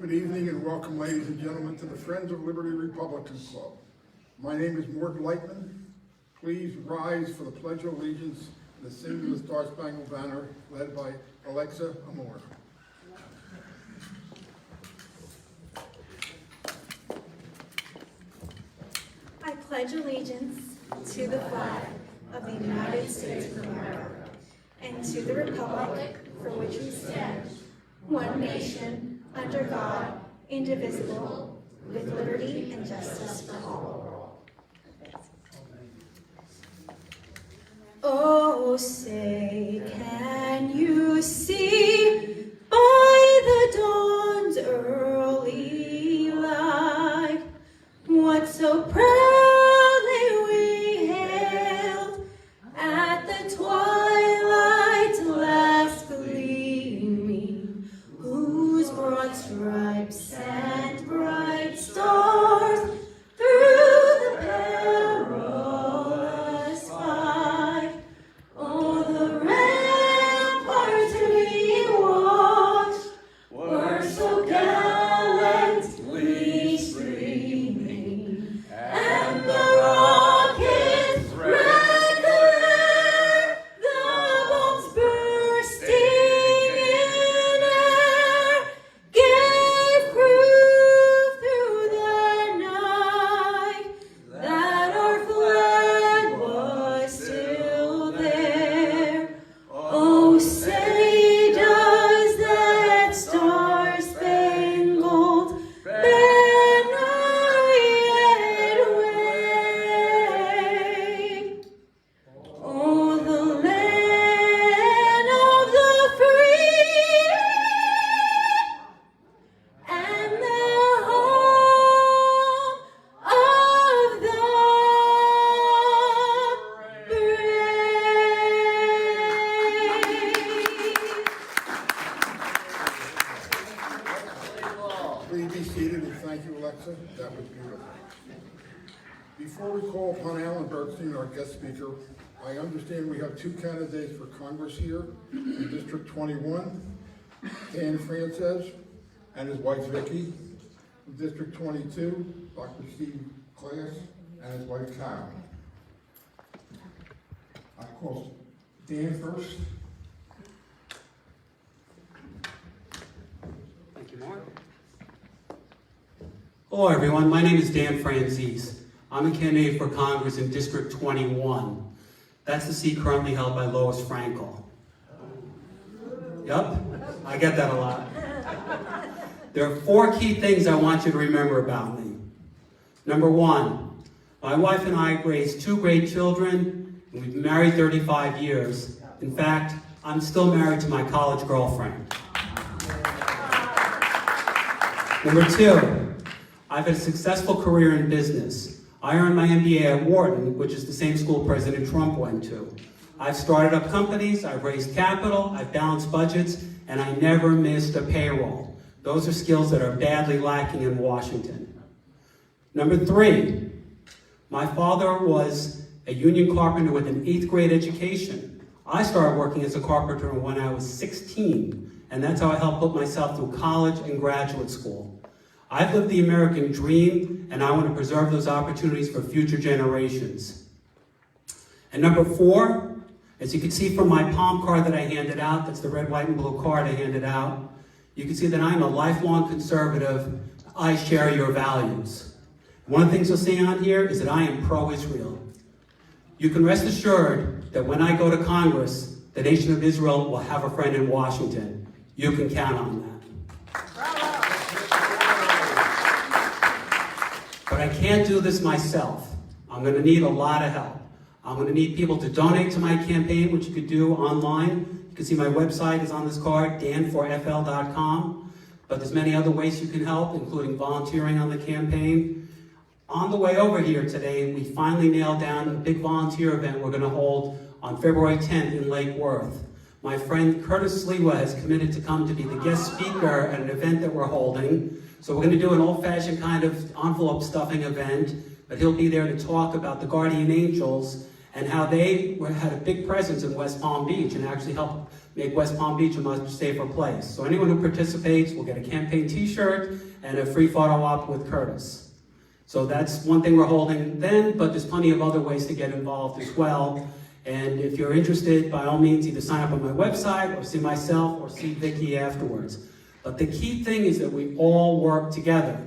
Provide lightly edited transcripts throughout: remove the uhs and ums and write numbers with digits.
Good evening and welcome, ladies and gentlemen, to the Friends of Liberty Republican Club. My name is Morgan Lightman. Please rise for the Pledge of Allegiance and the singing of the Star Spangled Banner, led by Alexa Amor. I pledge allegiance to the flag of the United States of America and to the republic for which we stand, one nation, under God, indivisible, with liberty and justice for all. Oh, say, can you see by the dawn's early light what so proudly we hailed at the twilight's last gleaming, whose broad stripes and bright stars through the perilous fight, oh, the ramparts we watched were so gallantly streaming, and the rockets' red glare, the bombs bursting in air, gave proof through the night that our flag was still there. Oh, say does that star-spangled banner yet wave? Oh, the land of the free and the home of the brave. Please be seated and thank you, Alexa. That was beautiful. Before we call upon Alan Bergstein, our guest speaker, I understand we have two candidates for Congress here in District 21, Dan Frances and his wife Vicki. In District 22, Dr. Steve Class and his wife Carol. I call Dan first. Thank you, Mark. Hello, everyone. My name is Dan Franzese. I'm a candidate for Congress in District 21. That's the seat currently held by Lois Frankel. Yep, I get that a lot. There are 4 key things I want you to remember about me. Number 1, my wife and I raised 2 great children, and we've been married 35 years. In fact, I'm still married to my college girlfriend. Number 2, I've had a successful career in business. I earned my MBA at Wharton, which is the same school President Trump went to. I've started up companies, I've raised capital, I've balanced budgets, and I never missed a payroll. Those are skills that are badly lacking in Washington. Number 3, my father was a union carpenter with an 8th grade education. I started working as a carpenter when I was 16, and that's how I helped put myself through college and graduate school. I've lived the American dream, and I want to preserve those opportunities for future generations. And number 4, as you can see from my palm card that I handed out, that's the red, white, and blue card I handed out, you can see that I'm a lifelong conservative. I share your values. One of the things you'll see on here is that I am pro-Israel. You can rest assured that when I go to Congress, the nation of Israel will have a friend in Washington. You can count on that. But I can't do this myself. I'm going to need a lot of help. I'm going to need people to donate to my campaign, which you could do online. You can see my website is on this card, dan4fl.com. But there's many other ways you can help, including volunteering on the campaign. On the way over here today, we finally nailed down a big volunteer event we're going to hold on February 10th in Lake Worth. My friend Curtis Sliwa has committed to come to be the guest speaker at an event that we're holding. So we're going to do an old-fashioned kind of envelope stuffing event, but he'll be there to talk about the Guardian Angels and how they had a big presence in West Palm Beach and actually helped make West Palm Beach a much safer place. So anyone who participates will get a campaign t-shirt and a free photo op with Curtis. So that's one thing we're holding then, but there's plenty of other ways to get involved as well. And if you're interested, by all means, either sign up on my website or see myself or see Vicki afterwards. But the key thing is that we all work together.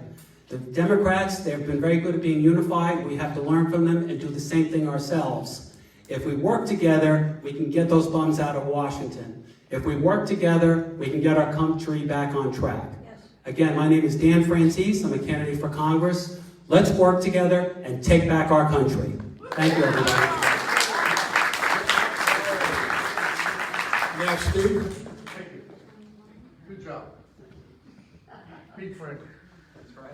The Democrats, they've been very good at being unified. We have to learn from them and do the same thing ourselves. If we work together, we can get those bums out of Washington. If we work together, we can get our country back on track. Yes. Again, my name is Dan Francis. I'm a candidate for Congress. Let's work together and take back our country. Thank you, everybody. Now, Steve. Thank you. Good job. Pete Frank. That's right.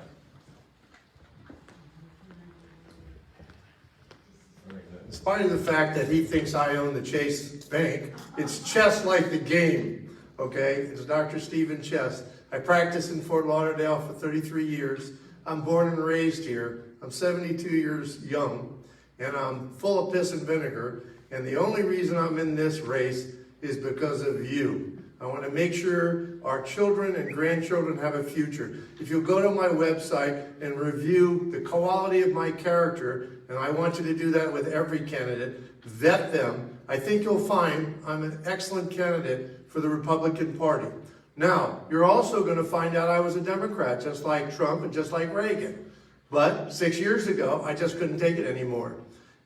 In spite of the fact that he thinks I own the Chase Bank, it's chess like the game, okay? It's Dr. Stephen Chess. I practiced in Fort Lauderdale for 33 years. I'm born and raised here. I'm 72 years young, and I'm full of piss and vinegar. And the only reason I'm in this race is because of you. I want to make sure our children and grandchildren have a future. If you go to my website and review the quality of my character, and I want you to do that with every candidate, vet them, I think you'll find I'm an excellent candidate for the Republican Party. Now, you're also going to find out I was a Democrat, just like Trump and just like Reagan. But 6 years ago, I just couldn't take it anymore.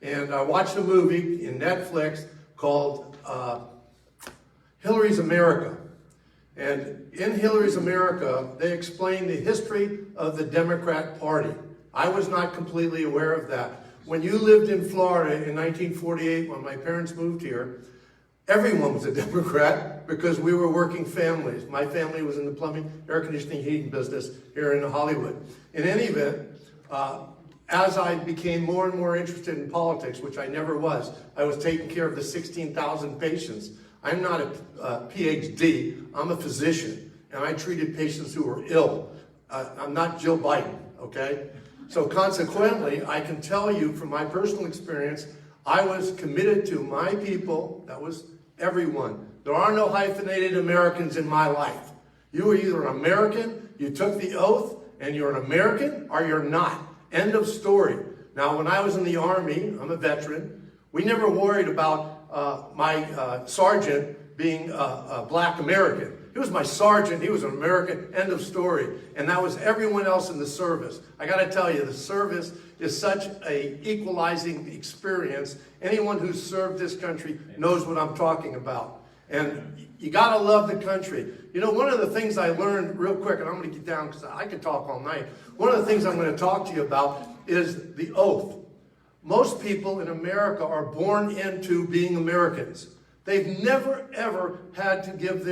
And I watched a movie in Netflix called Hillary's America. And in Hillary's America, they explain the history of the Democrat Party. I was not completely aware of that. When you lived in Florida in 1948, when my parents moved here, everyone was a Democrat because we were working families. My family was in the plumbing, air conditioning, heating business here in Hollywood. In any event, as I became more and more interested in politics, which I never was, I was taking care of the 16,000 patients. I'm not a PhD, I'm a physician, and I treated patients who were ill. I'm not Jill Biden, okay? So consequently, I can tell you from my personal experience, I was committed to my people, that was everyone. There are no hyphenated Americans in my life. You are either an American, you took the oath, and you're an American, or you're not. End of story. Now, when I was in the Army, I'm a veteran, we never worried about my sergeant being a black American. He was my sergeant, he was an American, end of story. And that was everyone else in the service. I gotta tell you, the service is such an equalizing experience. Anyone who's served this country knows what I'm talking about. And you gotta love the country. You know, one of the things I learned real quick, and I'm gonna get down because I could talk all night. One of the things I'm gonna talk to you about is the oath. Most people in America are born into being Americans. They've never, ever had to give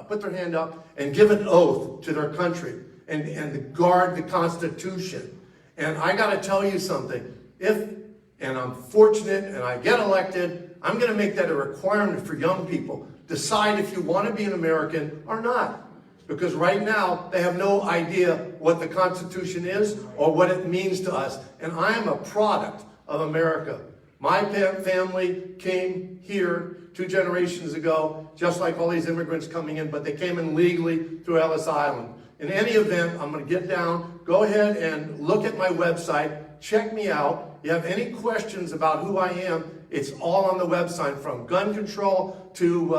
put their hand up and give an oath to their country and guard the Constitution. And I got to tell you something. And I'm fortunate and I get elected, I'm going to make that a requirement for young people. Decide if you want to be an American or not. Because right now, they have no idea what the Constitution is or what it means to us. And I am a product of America. My family came here 2 generations ago, just like all these immigrants coming in, but they came in legally through Ellis Island. In any event, I'm going to get down, go ahead and look at my website, check me out. If you have any questions about who I am, it's all on the website, from gun control to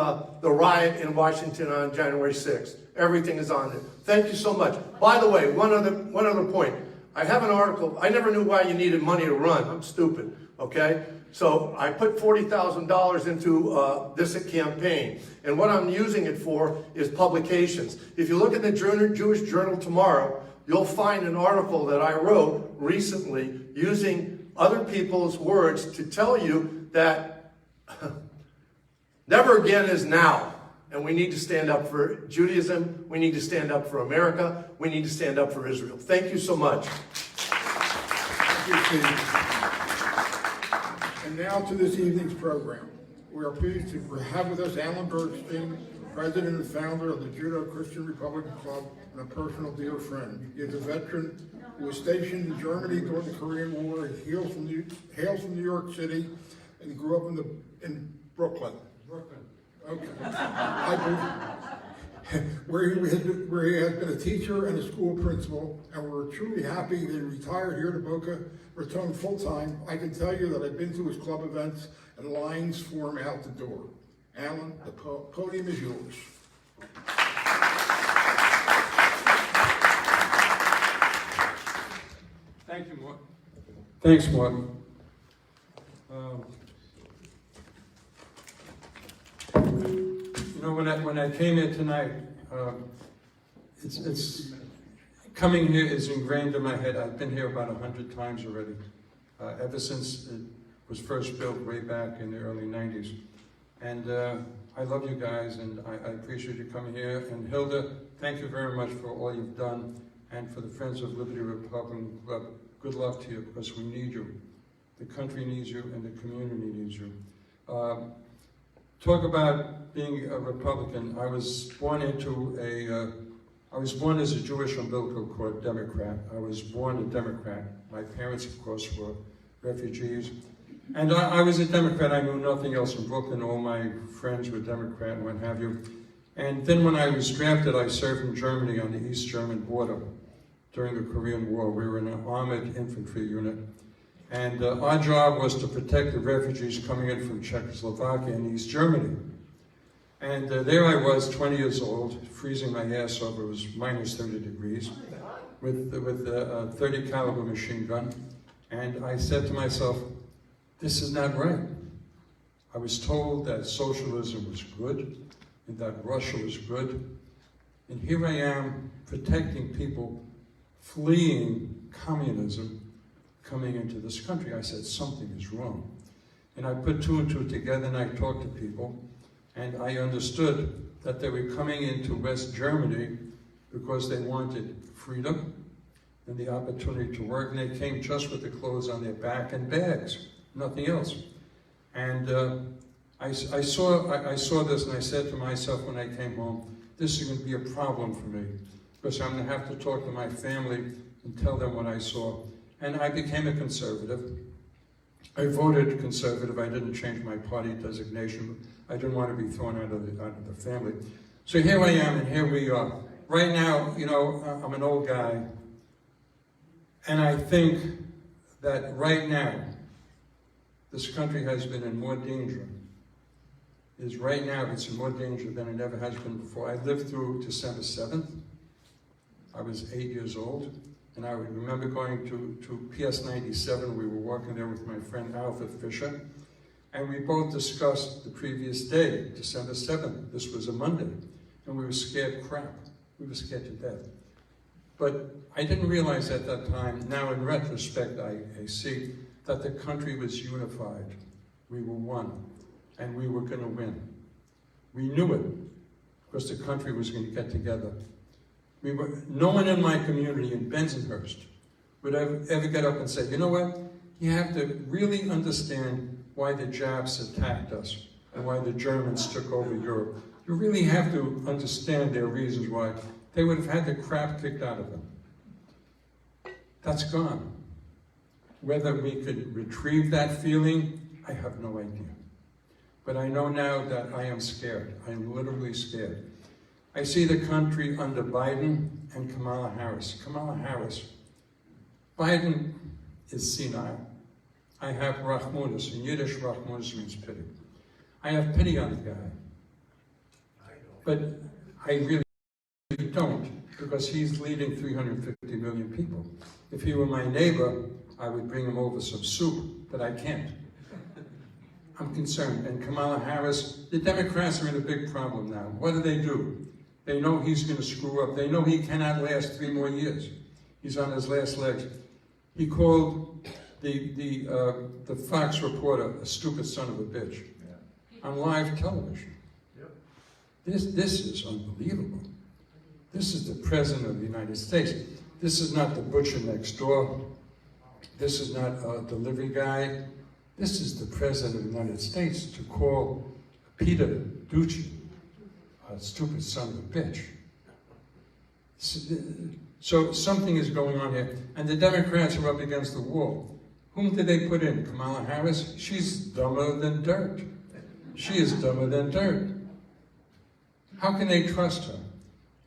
the riot in Washington on January 6th. Everything is on there. Thank you so much. By the way, one other point. I have an article. I never knew why you needed money to run. I'm stupid, okay? So I put $40,000 into this campaign. And what I'm using it for is publications. If you look at the Jewish Journal tomorrow, you'll find an article that I wrote recently using other people's words to tell you that never again is now. And we need to stand up for Judaism. We need to stand up for America. We need to stand up for Israel. Thank you so much. Thank you, Steve. And now to this evening's program. We are pleased to have with us Alan Bergstein, President and founder of the Judo-Christian Republican Club and a personal dear friend. He is a veteran who was stationed in Germany during the Korean War. He hails from New York City and grew up in Brooklyn. Okay. Where he has been a teacher and a school principal, and we're truly happy that he retired here to Boca Raton full-time. I can tell you that I've been to his club events and lines form out the door. Alan, the podium is yours. Thank you, Mark. Thanks, Mark. You know, when I came here tonight, it's coming here is ingrained in my head. I've been here about 100 times already, ever since it was first built way back in the early 90s. And I love you guys, and I appreciate you coming here. And Hilda, thank you very much for all you've done, and for the Friends of Liberty Republican Club. Good luck to you, because we need you. The country needs you, and the community needs you. Talk about being a Republican. I was born as a Jewish umbilical cord Democrat. I was born a Democrat. My parents, of course, were refugees. And I was a Democrat. I knew nothing else in Brooklyn. All my friends were Democrat and what have you. And then when I was drafted, I served in Germany on the East German border during the Korean War. We were in an armored infantry unit. And our job was to protect the refugees coming in from Czechoslovakia and East Germany. And there I was, 20 years old, freezing my ass off. It was minus 30 degrees, with a 30 caliber machine gun. And I said to myself, this is not right. I was told that socialism was good, and that Russia was good. And here I am protecting people fleeing communism, coming into this country. I said, something is wrong. And I put two and two together, and I talked to people, and I understood that they were coming into West Germany because they wanted freedom and the opportunity to work, and they came just with the clothes on their back and bags, nothing else. And I saw this, and I said to myself when I came home, this is going to be a problem for me, because I'm going to have to talk to my family and tell them what I saw. And I became a conservative. I voted conservative. I didn't change my party designation. I didn't want to be thrown out of the family. So here I am, and here we are. Right now, you know, I'm an old guy, and I think that right now, this country has been in more danger. Right now, it's in more danger than it ever has been before. I lived through December 7th. I was 8 years old. And I remember going to PS 97. We were walking there with my friend Alfred Fisher, and we both discussed the previous day, December 7th. This was a Monday, and we were scared crap. We were scared to death. But I didn't realize at that time, now in retrospect, I see that the country was unified. We were one, and we were going to win. We knew it, because the country was going to get together. No one in my community in Bensonhurst would ever get up and say, you know what, you have to really understand why the Japs attacked us and why the Germans took over Europe. You really have to understand their reasons why. They would have had the crap kicked out of them. That's gone. Whether we could retrieve that feeling, I have no idea. But I know now that I am scared. I am literally scared. I see the country under Biden and Kamala Harris. Kamala Harris. Biden is senile. I have Rahmunis. In Yiddish, Rahmunis means pity. I have pity on the guy. But I really don't, because he's leading 350 million people. If he were my neighbor, I would bring him over some soup, but I can't. I'm concerned. And Kamala Harris, the Democrats are in a big problem now. What do? They know he's going to screw up. They know he cannot last 3 more years. He's on his last legs. He called the Fox reporter a stupid son of a bitch on live television. This is unbelievable. This is the President of the United States. This is not the butcher next door. This is not a delivery guy. This is the President of the United States to call Peter Ducey a stupid son of a bitch. So something is going on here. And the Democrats are up against the wall. Whom did they put in? Kamala Harris? She's dumber than dirt. She is dumber than dirt. How can they trust her?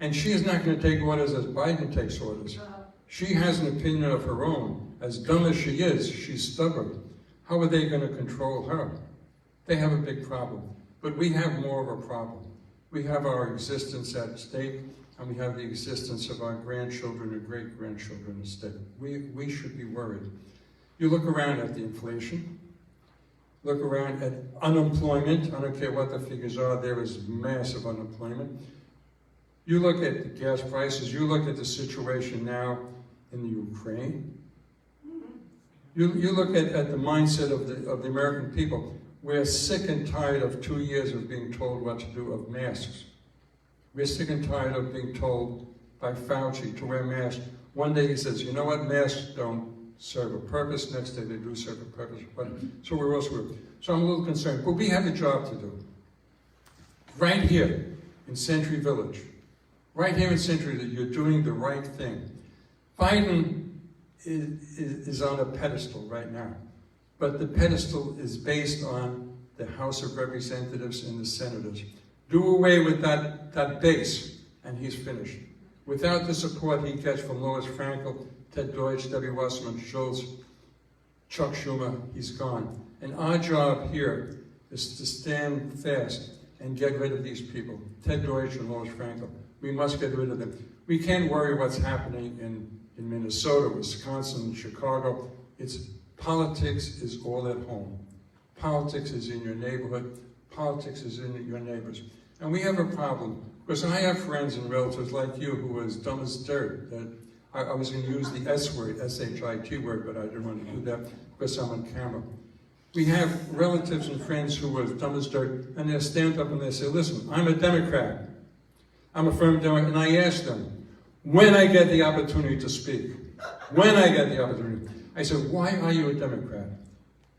And she is not going to take orders as Biden takes orders. She has an opinion of her own. As dumb as she is, she's stubborn. How are they going to control her? They have a big problem. But we have more of a problem. We have our existence at stake, and we have the existence of our grandchildren and great-grandchildren at stake. We should be worried. You look around at the inflation, look around at unemployment. I don't care what the figures are, there is massive unemployment. You look at the gas prices, you look at the situation now in the Ukraine. You look at the mindset of the American people. We're sick and tired of 2 years of being told what to do of masks. We're sick and tired of being told by Fauci to wear masks. One day he says, you know what, masks don't serve a purpose. Next day they do serve a purpose. So we're all screwed. So I'm a little concerned. But we have a job to do. Right here in Century Village. Right here in Century, that you're doing the right thing. Biden is on a pedestal right now. But the pedestal is based on the House of Representatives and the Senators. Do away with that base, and he's finished. Without the support he gets from Lois Frankel, Ted Deutsch, Debbie Wasserman Schultz, Chuck Schumer, he's gone. And our job here is to stand fast and get rid of these people. Ted Deutsch and Lois Frankel. We must get rid of them. We can't worry what's happening in Minnesota, Wisconsin, Chicago. Politics is all at home. Politics is in your neighborhood. Politics is in your neighbors. And we have a problem, because I have friends and relatives like you who are as dumb as dirt. That I was going to use the S word, S-H-I-T word, but I didn't want to do that because I'm on camera. We have relatives and friends who are as dumb as dirt, and they stand up and they say, listen, I'm a Democrat. I'm a firm Democrat. And I ask them, when I get the opportunity to speak, when I get the opportunity, I said, why are you a Democrat?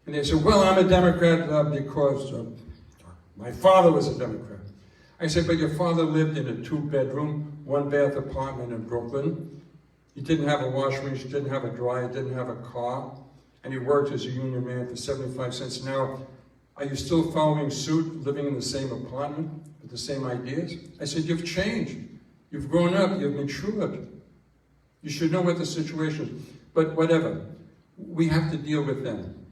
And they said, well, I'm a Democrat because my father was a Democrat. I said, but your father lived in a 2-bedroom, 1-bath apartment in Brooklyn. He didn't have a washing machine, didn't have a dryer, didn't have a car, and he worked as a union man for 75 cents an hour. Are you still following suit, living in the same apartment with the same ideas? I said, you've changed. You've grown up, you've matured. You should know what the situation is. But whatever. We have to deal with them.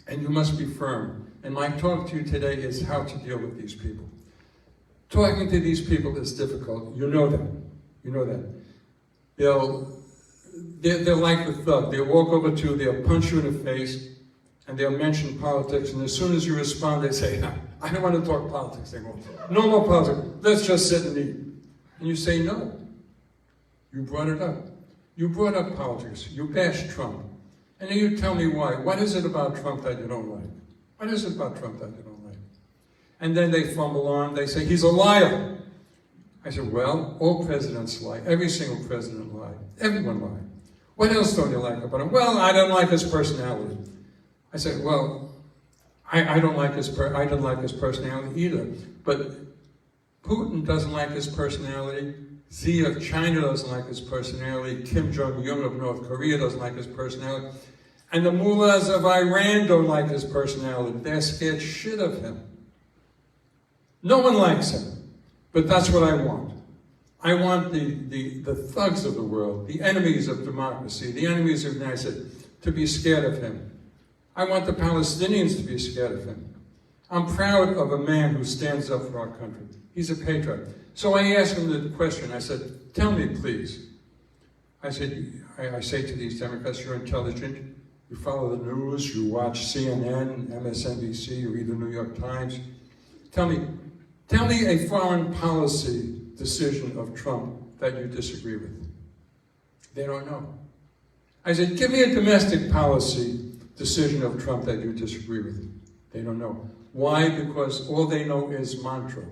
And you must be firm. And my talk to you today is how to deal with these people. Talking to these people is difficult. You know that. You know that. They're like the thug. They'll walk over to you, they'll punch you in the face, and they'll mention politics. And as soon as you respond, they say, I don't want to talk politics anymore. No more politics. Let's just sit and eat. And you say, no. You brought it up. You brought up politics. You bashed Trump. And then you tell me why. What is it about Trump that you don't like? What is it about Trump that you don't like? And then they fumble on, they say, he's a liar. I said, well, all presidents lie. Every single president lied. Everyone lied. What else don't you like about him? Well, I don't like his personality. I said, well, I don't like his personality either. But Putin doesn't like his personality. Xi of China doesn't like his personality. Kim Jong-un of North Korea doesn't like his personality. And the mullahs of Iran don't like his personality. They're scared shit of him. No one likes him. But that's what I want. I want the thugs of the world, the enemies of democracy, the enemies of the United States, to be scared of him. I want the Palestinians to be scared of him. I'm proud of a man who stands up for our country. He's a patriot. So I asked him the question. I said, tell me, please. I say to these Democrats, you're intelligent. You follow the news. You watch CNN, MSNBC. You read the New York Times. Tell me a foreign policy decision of Trump that you disagree with. They don't know. I said, give me a domestic policy decision of Trump that you disagree with. They don't know. Why? Because all they know is mantra.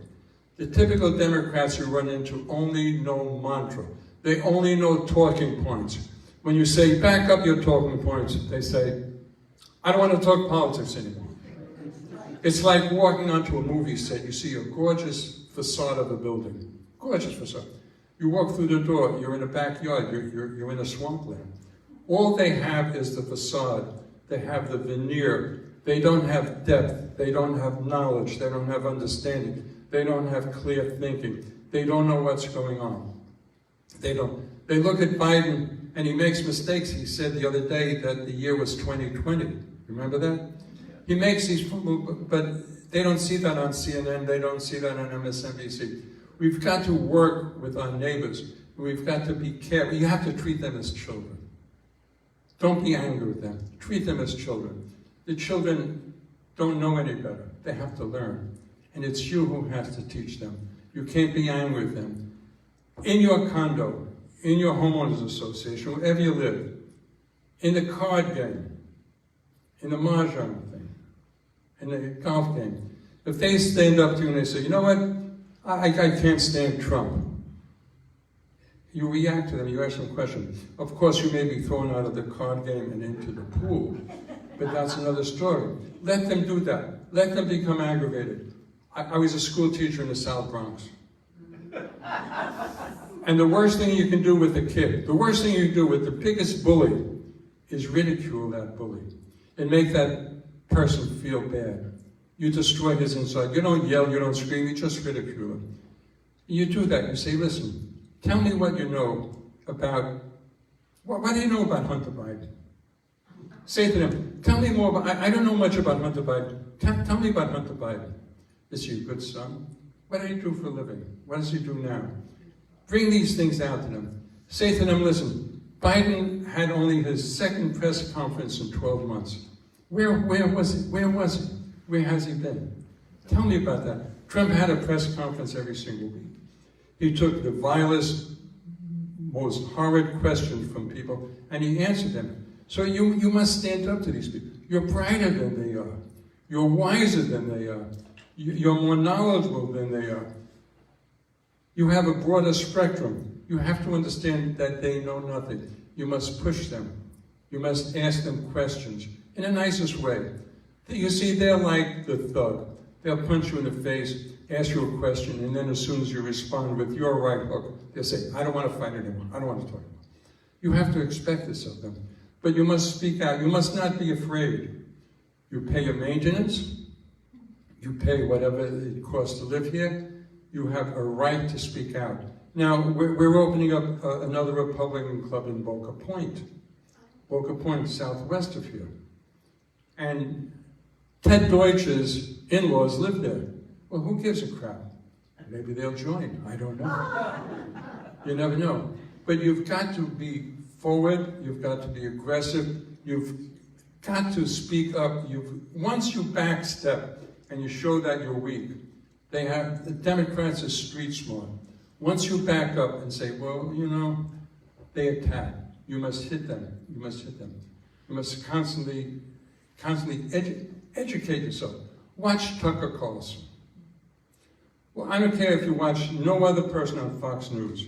The typical Democrats you run into only know mantra. They only know talking points. When you say, back up your talking points, they say, I don't want to talk politics anymore. It's like walking onto a movie set. You see a gorgeous facade of a building. Gorgeous facade. You walk through the door, you're in a backyard, you're in a swampland. All they have is the facade. They have the veneer. They don't have depth. They don't have knowledge. They don't have understanding. They don't have clear thinking. They don't know what's going on. They look at Biden and he makes mistakes. He said the other day that the year was 2020. Remember that? He makes these, but they don't see that on CNN. They don't see that on MSNBC. We've got to work with our neighbors. We've got to be careful. You have to treat them as children. Don't be angry with them. Treat them as children. The children don't know any better. They have to learn. And it's you who has to teach them. You can't be angry with them. In your condo, in your homeowners association, wherever you live, in the card game, in the mahjong thing, in the golf game, if they stand up to you and they say, you know what, I can't stand Trump. You react to them, you ask them questions. Of course, you may be thrown out of the card game and into the pool, but that's another story. Let them do that. Let them become aggravated. I was a school teacher in the South Bronx. And the worst thing you can do with a kid, the worst thing you can do with the biggest bully is ridicule that bully and make that person feel bad. You destroy his inside. You don't yell, you don't scream, you just ridicule him. You do that, you say, listen, tell me what you know about, what do you know about Hunter Biden? Say to them, tell me more about, I don't know much about Hunter Biden. Tell me about Hunter Biden. Is he a good son? What does he do for a living? What does he do now? Bring these things out to them. Say to them, listen, Biden had only his second press conference in 12 months. Where was he? Where was he? Where has he been? Tell me about that. Trump had a press conference every single week. He took the vilest, most horrid questions from people, and he answered them. So you must stand up to these people. You're brighter than they are. You're wiser than they are. You're more knowledgeable than they are. You have a broader spectrum. You have to understand that they know nothing. You must push them. You must ask them questions in the nicest way. You see, they're like the thug. They'll punch you in the face, ask you a question, and then as soon as you respond with your right hook, they'll say, I don't want to fight anymore. I don't want to talk anymore. You have to expect this of them. But you must speak out. You must not be afraid. You pay your maintenance. You pay whatever it costs to live here. You have a right to speak out. Now, we're opening up another Republican club in Boca Point, southwest of here. And Ted Deutsch's in-laws live there. Well, who gives a crap? Maybe they'll join. I don't know. You never know. But you've got to be forward. You've got to be aggressive. You've got to speak up. Once you backstep and you show that you're weak, the Democrats are street smart. Once you back up and say, well, you know, they attack. You must hit them. You must hit them. You must constantly educate yourself. Watch Tucker Carlson. Well, I don't care if you watch no other person on Fox News,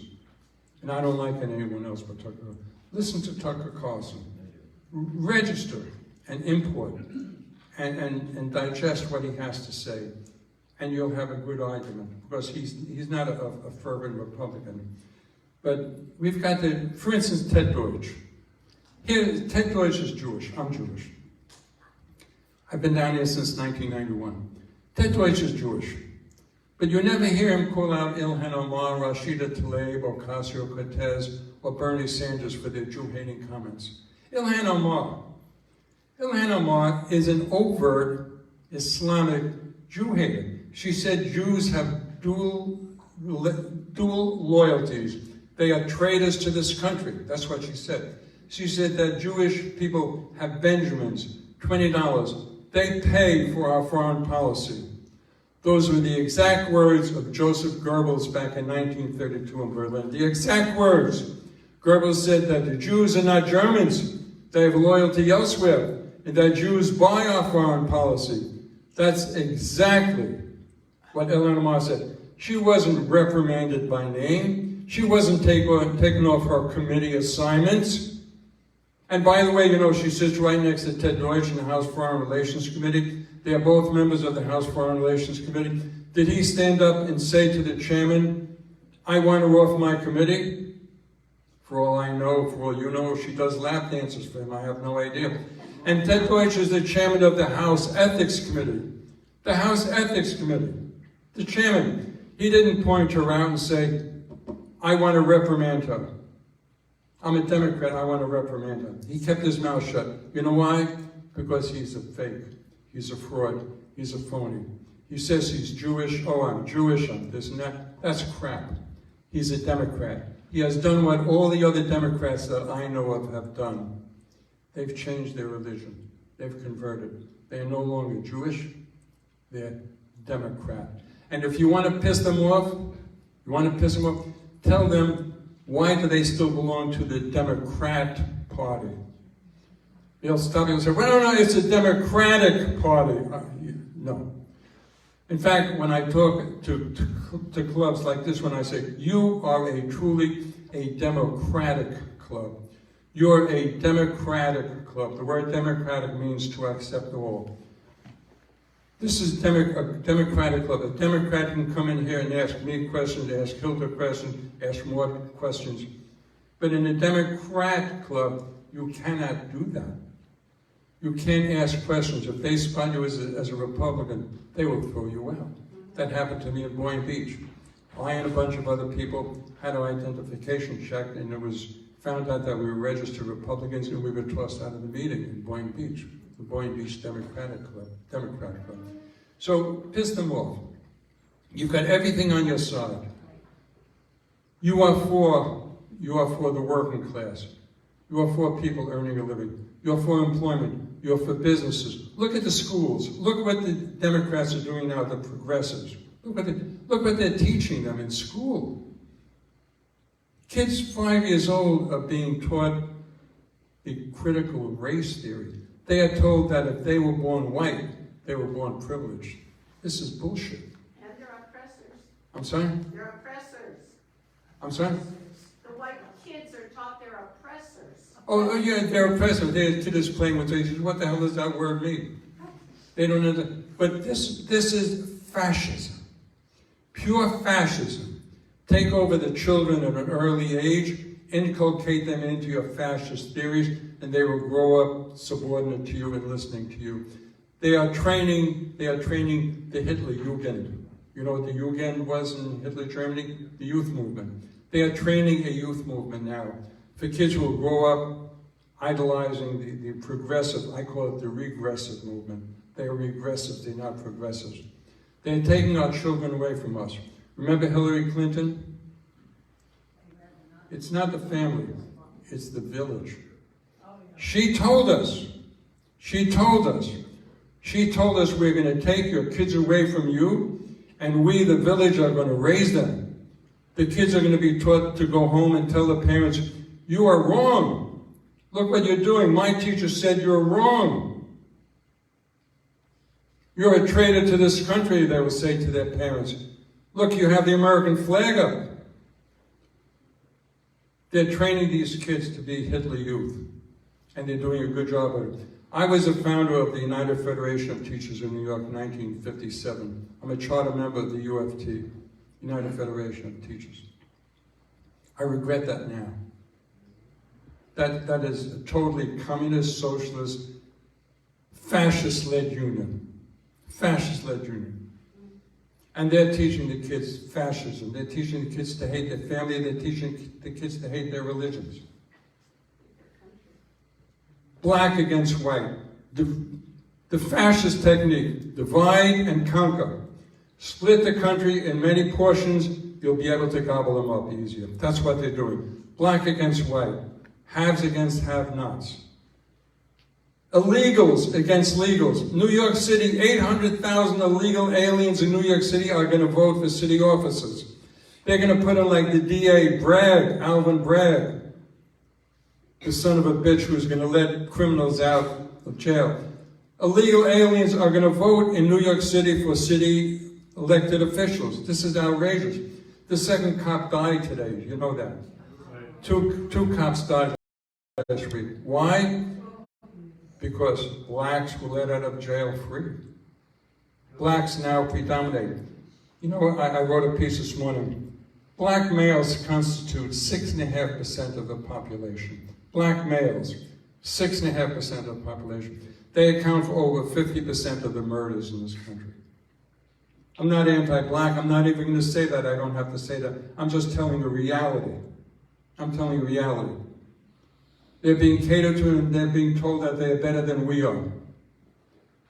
and I don't like anyone else but Tucker Carlson. Listen to Tucker Carlson. Register and import and digest what he has to say, and you'll have a good argument, because he's not a fervent Republican. But we've got for instance, Ted Deutsch. Ted Deutsch is Jewish. I'm Jewish. I've been down here since 1991. Ted Deutsch is Jewish. But you never hear him call out Ilhan Omar, Rashida Tlaib, Ocasio-Cortez, or Bernie Sanders for their Jew-hating comments. Ilhan Omar is an overt Islamic Jew-hater. She said Jews have dual loyalties. They are traitors to this country. That's what she said. She said that Jewish people have Benjamins, $20. They pay for our foreign policy. Those were the exact words of Joseph Goebbels back in 1932 in Berlin. The exact words. Goebbels said that the Jews are not Germans. They have loyalty elsewhere. And that Jews buy our foreign policy. That's exactly what Ilhan Omar said. She wasn't reprimanded by name. She wasn't taken off her committee assignments. And by the way, you know, she sits right next to Ted Deutsch in the House Foreign Relations Committee. They are both members of the House Foreign Relations Committee. Did he stand up and say to the chairman, I want her off my committee? For all I know, for all you know, she does lap dances for him. I have no idea. And Ted Deutsch is the chairman of the House Ethics Committee. The House Ethics Committee. The chairman, he didn't point her out and say, I want to reprimand her. I'm a Democrat, I want to reprimand her. He kept his mouth shut. You know why? Because he's a fake. He's a fraud. He's a phony. He says he's Jewish. Oh, I'm Jewish, I'm this and that. That's crap. He's a Democrat. He has done what all the other Democrats that I know of have done. They've changed their religion. They've converted. They are no longer Jewish. They're Democrat. And if you want to piss them off, tell them, why do they still belong to the Democrat Party? They'll stop you and say, well, no, it's a Democratic Party. No. In fact, when I talk to clubs like this, when I say, you are truly a democratic club. You're a democratic club. The word democratic means to accept all. This is a democratic club. A Democrat can come in here and ask me questions, ask Hilda questions, ask more questions. But in a Democrat club, you cannot do that. You can't ask questions. If they spot you as a Republican, they will throw you out. That happened to me in Boynton Beach. I and a bunch of other people had our identification checked, and it was found out that we were registered Republicans, and we were tossed out of the meeting in Boynton Beach, the Boynton Beach Democratic Club. So piss them off. You've got everything on your side. You are for the working class. You are for people earning a living. You're for employment. You're for businesses. Look at the schools. Look what the Democrats are doing now, the progressives. Look what they're teaching them in school. Kids 5 years old are being taught the critical race theory. They are told that if they were born white, they were born privileged. This is bullshit. And they're oppressors. I'm sorry? They're oppressors. I'm sorry? The white kids are taught they're oppressors. Oh yeah, they're oppressive. They're kids playing with things. What the hell does that word mean? They don't know. But this is fascism. Pure fascism. Take over the children at an early age, inculcate them into your fascist theories, and they will grow up subordinate to you and listening to you. They are training the Hitler Jugend. You know what the Jugend was in Hitler Germany? The youth movement. They are training a youth movement now for kids who will grow up idolizing the progressive, I call it the regressive movement. They are regressive, they're not progressives. They're taking our children away from us. Remember Hillary Clinton? It's not the family, it's the village. She told us we're going to take your kids away from you, and we, the village, are going to raise them. The kids are going to be taught to go home and tell the parents, you are wrong. Look what you're doing. My teacher said you're wrong. You're a traitor to this country, they will say to their parents. Look, you have the American flag up. They're training these kids to be Hitler Youth, and they're doing a good job of it. I was a founder of the United Federation of Teachers in New York in 1957. I'm a charter member of the UFT, United Federation of Teachers. I regret that now. That is a totally communist, socialist, fascist-led union. Fascist-led union. And they're teaching the kids fascism. They're teaching the kids to hate their family. They're teaching the kids to hate their religions. Black against white. The fascist technique, divide and conquer. Split the country in many portions, you'll be able to gobble them up easier. That's what they're doing. Black against white. Haves against have-nots. Illegals against legals. New York City, 800,000 illegal aliens in New York City are going to vote for city offices. They're going to put in like the DA, Bragg, Alvin Bragg, the son of a bitch who's going to let criminals out of jail. Illegal aliens are going to vote in New York City for city elected officials. This is outrageous. The second cop died today. You know that. Two cops died last week. Why? Because blacks were let out of jail free. Blacks now predominate. You know, I wrote a piece this morning. Black males constitute 6.5% of the population. Black males, 6.5% of the population. They account for over 50% of the murders in this country. I'm not anti-black. I'm not even going to say that. I don't have to say that. I'm just telling you reality. I'm telling you reality. They're being catered to and they're being told that they're better than we are.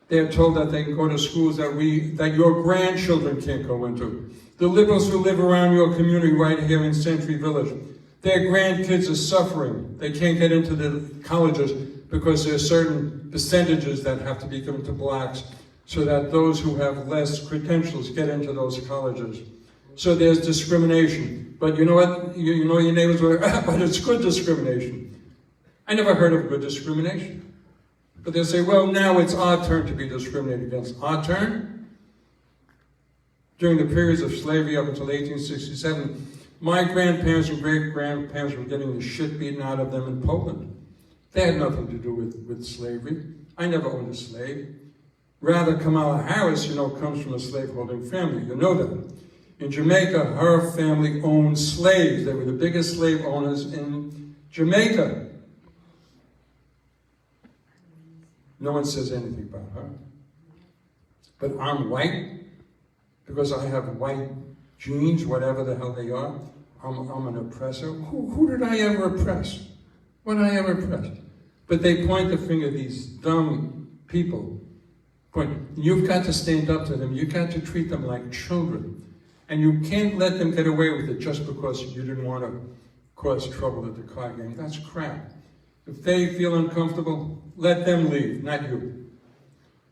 They're told that they can go to schools that your grandchildren can't go into. The liberals who live around your community right here in Century Village, their grandkids are suffering. They can't get into the colleges because there are certain percentages that have to be given to blacks so that those who have less credentials get into those colleges. So there's discrimination. But you know what? You know your neighbors were, but it's good discrimination. I never heard of good discrimination. But they'll say, well, now it's our turn to be discriminated against. Our turn? During the periods of slavery up until 1867, my grandparents and great-grandparents were getting the shit beaten out of them in Poland. They had nothing to do with slavery. I never owned a slave. Rather, Kamala Harris, comes from a slaveholding family. You know that. In Jamaica, her family owned slaves. They were the biggest slave owners in Jamaica. No one says anything about her. But I'm white, because I have white genes, whatever the hell they are. I'm an oppressor. Who did I ever oppress? What did I ever oppress? But they point the finger, these dumb people. You've got to stand up to them. You've got to treat them like children. And you can't let them get away with it just because you didn't want to cause trouble at the card game. That's crap. If they feel uncomfortable, let them leave, not you.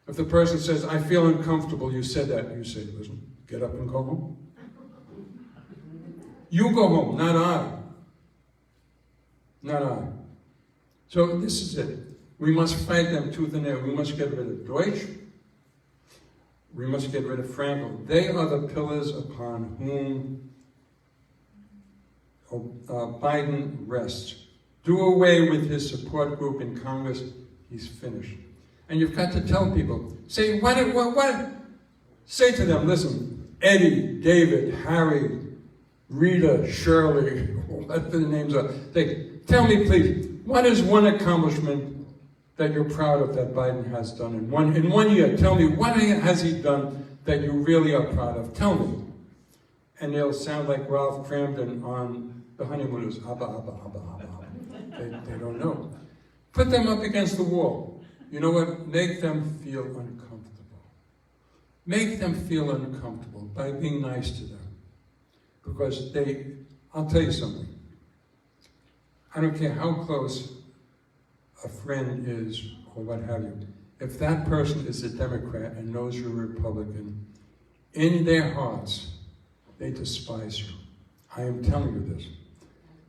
If the person says, I feel uncomfortable, you said that, you say, listen, get up and go home. You go home, not I. Not I. So this is it. We must fight them tooth and nail. We must get rid of Deutsch. We must get rid of Frankel. They are the pillars upon whom Biden rests. Do away with his support group in Congress. He's finished. And you've got to tell people. Say, what? Say to them, listen, Eddie, David, Harry, Rita, Shirley, whatever the names are. Tell me, please, what is one accomplishment that you're proud of that Biden has done in one year? Tell me, what has he done that you really are proud of? Tell me. And they'll sound like Ralph Cramden on The Honeymooners. Abba, abba, abba, abba. They don't know. Put them up against the wall. You know what? Make them feel uncomfortable. Make them feel uncomfortable by being nice to them. Because I'll tell you something. I don't care how close a friend is or what have you. If that person is a Democrat and knows you're a Republican, in their hearts, they despise you. I am telling you this.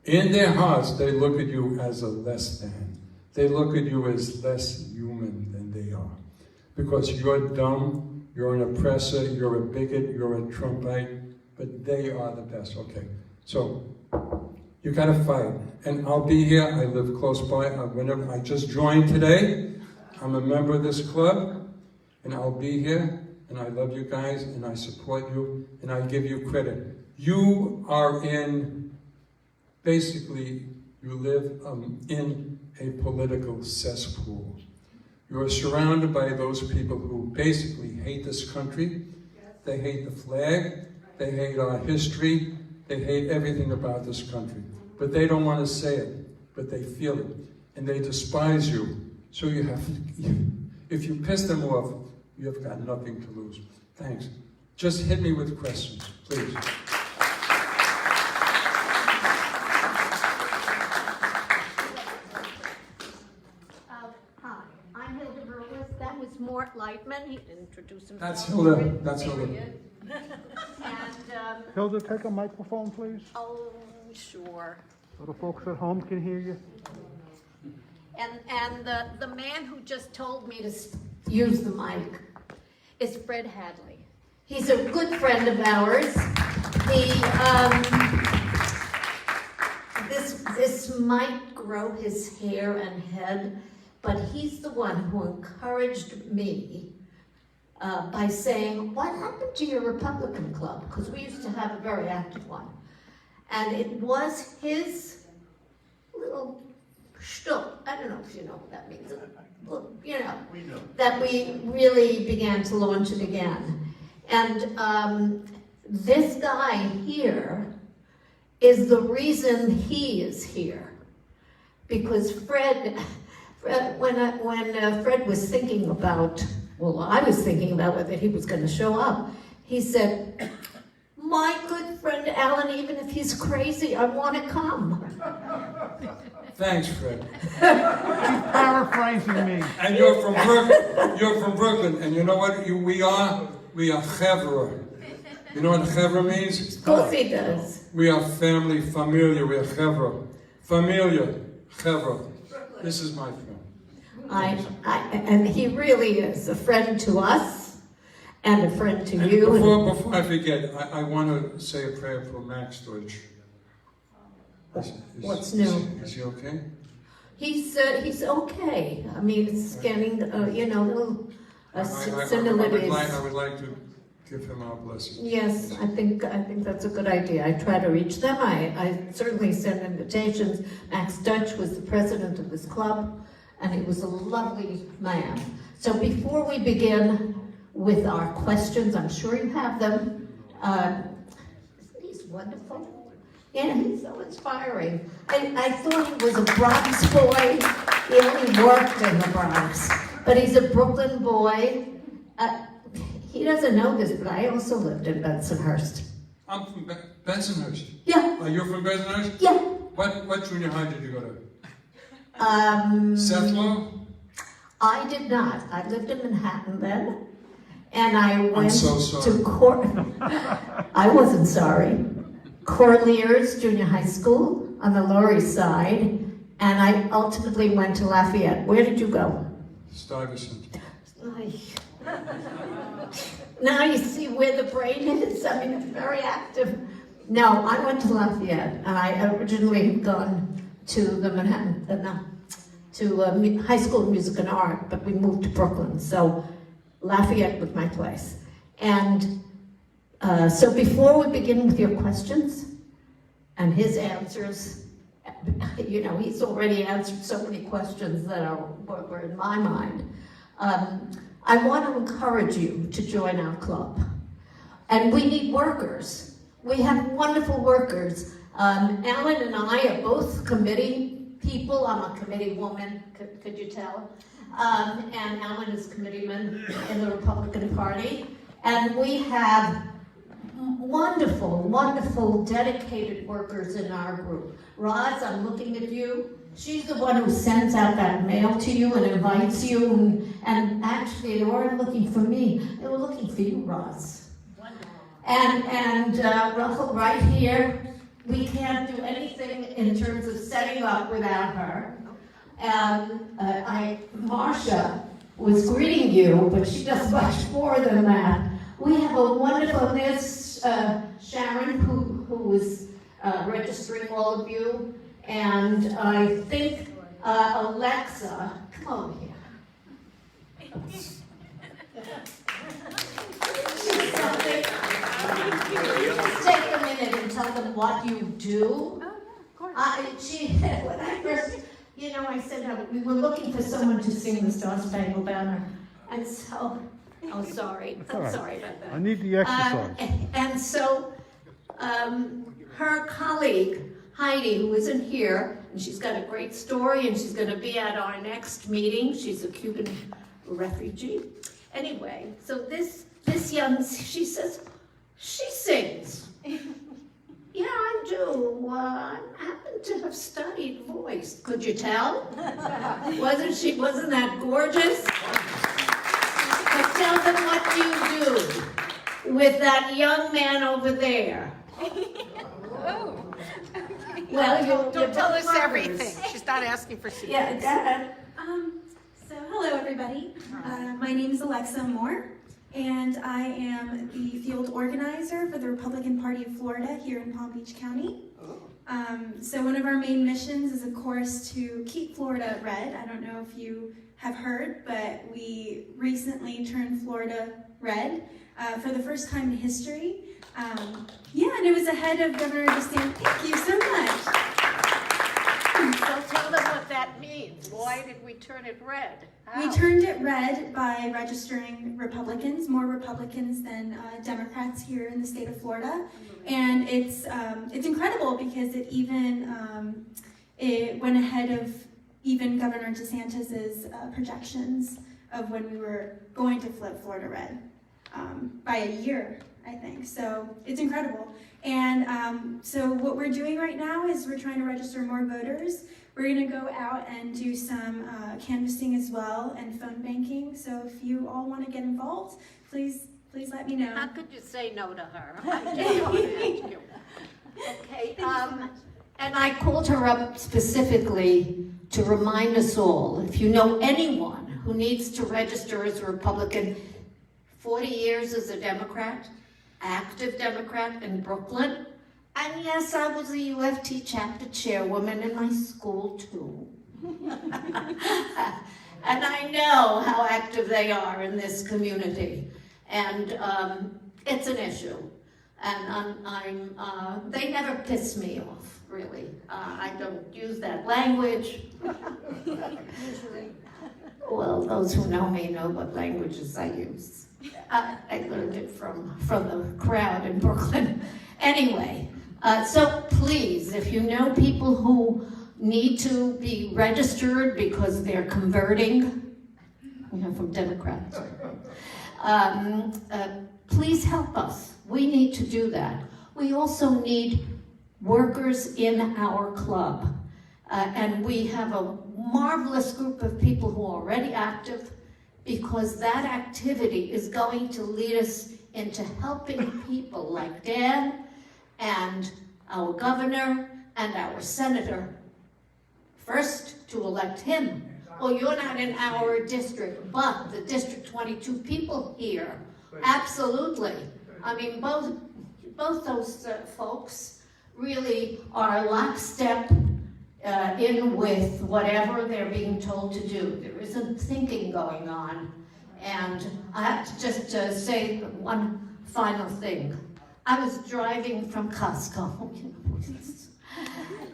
In their hearts, they look at you as a less than. They look at you as less human than they are. Because you're dumb, you're an oppressor, you're a bigot, you're a Trumpite, but they are the best. Okay, so you gotta fight. And I'll be here, I live close by. I just joined today. I'm a member of this club, and I'll be here, and I love you guys, and I support you, and I give you credit. You are basically, you live in a political cesspool. You are surrounded by those people who basically hate this country. They hate the flag. They hate our history. They hate everything about this country. But they don't want to say it, but they feel it. And they despise you. So you have to, if you piss them off, you have got nothing to lose. Thanks. Just hit me with questions, please. Mort Lightman, he introduced himself. That's Hilda. That's Hilda. And, Hilda, take a microphone, please, oh, sure. so the folks at home can hear you. And the man who just told me to use the mic is Fred Hadley. He's a good friend of ours. This might grow his hair and head, but he's the one who encouraged me by saying, what happened to your Republican club? Because we used to have a very active one. And it was his little shtuck. I don't know if you know what that means. You know, We know. that we really began to launch it again. And this guy here is the reason he is here. Because Fred, when Fred was thinking about, well, I was thinking about whether he was going to show up, he said, my good friend Alan, even if he's crazy, I want to come. Thanks, Fred. Paraphrasing me. And you're from Brooklyn. You're from Brooklyn, and you know what we are? We are chevra. You know what chevra means? Of course he does. We are family, familia. We are chevra. Familia, chevra. This is my friend. And he really is a friend to us and a friend to you. Before I forget, I want to say a prayer for Max Deutsch. What's new? Is he okay? He's okay. I mean, it's getting, little I similarities. would like to give him our blessings. Yes, I think that's a good idea. I try to reach them. I certainly send invitations. Max Dutch was the president of this club, and he was a lovely man. So before we begin with our questions, I'm sure you have them. Isn't he wonderful? Yeah, he's so inspiring. I thought he was a Bronx boy. He only worked in the Bronx, but he's a Brooklyn boy. He doesn't know this, but I also lived in Bensonhurst. I'm from Bensonhurst. Yeah. Are you from Bensonhurst? Yeah. What junior high did you go to? Sethlow? I did not. I lived in Manhattan then, and I went so sorry. to I wasn't sorry. Corlears Junior High School on the Lower East Side, and I ultimately went to Lafayette. Where did you go? Stuyvesant. Now you see where the brain is. I mean, it's very active. No, I went to Lafayette, and I originally had gone to the Manhattan, to High School of Music and Art, but we moved to Brooklyn, so Lafayette was my place. And so before we begin with your questions and his answers, he's already answered so many questions that were in my mind. I want to encourage you to join our club. And we need workers. We have wonderful workers. Alan and I are both committee people. I'm a committee woman, could you tell? And Alan is committeeman in the Republican Party. And we have wonderful, wonderful, dedicated workers in our group. Roz, I'm looking at you. She's the one who sends out that mail to you and invites you. And actually, they weren't looking for me. They were looking for you, Roz. And Russell, right here. We can't do anything in terms of setting up without her. Marcia was greeting you, but she does much more than that. We have a wonderful Miss Sharon who was registering all of you, and I think Alexa, come over here. Take a minute and tell them what you do. When I first, I said we were looking for someone to sing the Star Spangled Banner, and so, I'm sorry about that. I need the exercise. And so, her colleague, Heidi, who isn't here, and she's got a great story, and she's going to be at our next meeting. She's a Cuban refugee. Anyway, so this she says, she sings. Yeah, I do. I happen to have studied voice. Could you tell? Wasn't that gorgeous? But tell them what you do with that young man over there. Well, Don't tell us everything. She's not asking for secrets. Yeah, go ahead. So hello everybody. My name is Alexa Moore, and I am the field organizer for the Republican Party of Florida here in Palm Beach County. So one of our main missions is, of course, to keep Florida red. I don't know if you have heard, but we recently turned Florida red for the first time in history. And it was ahead of Governor DeSantis. Thank you so much. So tell them what that that means. Why did we turn it red? We How? turned it red by registering Republicans, more Republicans than Democrats here in the state of Florida, and it's incredible because it went ahead of even Governor DeSantis's projections of when we were going to flip Florida red by a year, I think. So it's incredible. And so what we're doing right now is we're trying to register more voters. We're going to go out and do some canvassing as well and phone banking. So if you all want to get involved, please let me know. How could you say no to her? I just don't ask you. Okay, and I called her up specifically to remind us all, if you know anyone who needs to register as a Republican, 40 years as a Democrat, active Democrat in Brooklyn, and yes, I was a UFT chapter chairwoman in my school too. And I know how active they are in this community. And it's an issue. And they never piss me off, really. I don't use that language. Well, those who know me know what languages I use. I learned it from the crowd in Brooklyn. Anyway, so please, if you know people who need to be registered because they're converting, from Democrats, please help us. We need to do that. We also need workers in our club. And we have a marvelous group of people who are already active, because that activity is going to lead us into helping people like Dan and our governor and our senator. First, to elect him. Well, you're not in our district, but the District 22 people here, absolutely. I mean, both those folks really are lockstep in with whatever they're being told to do. There isn't thinking going on. And I have to just say one final thing. I was driving from Costco.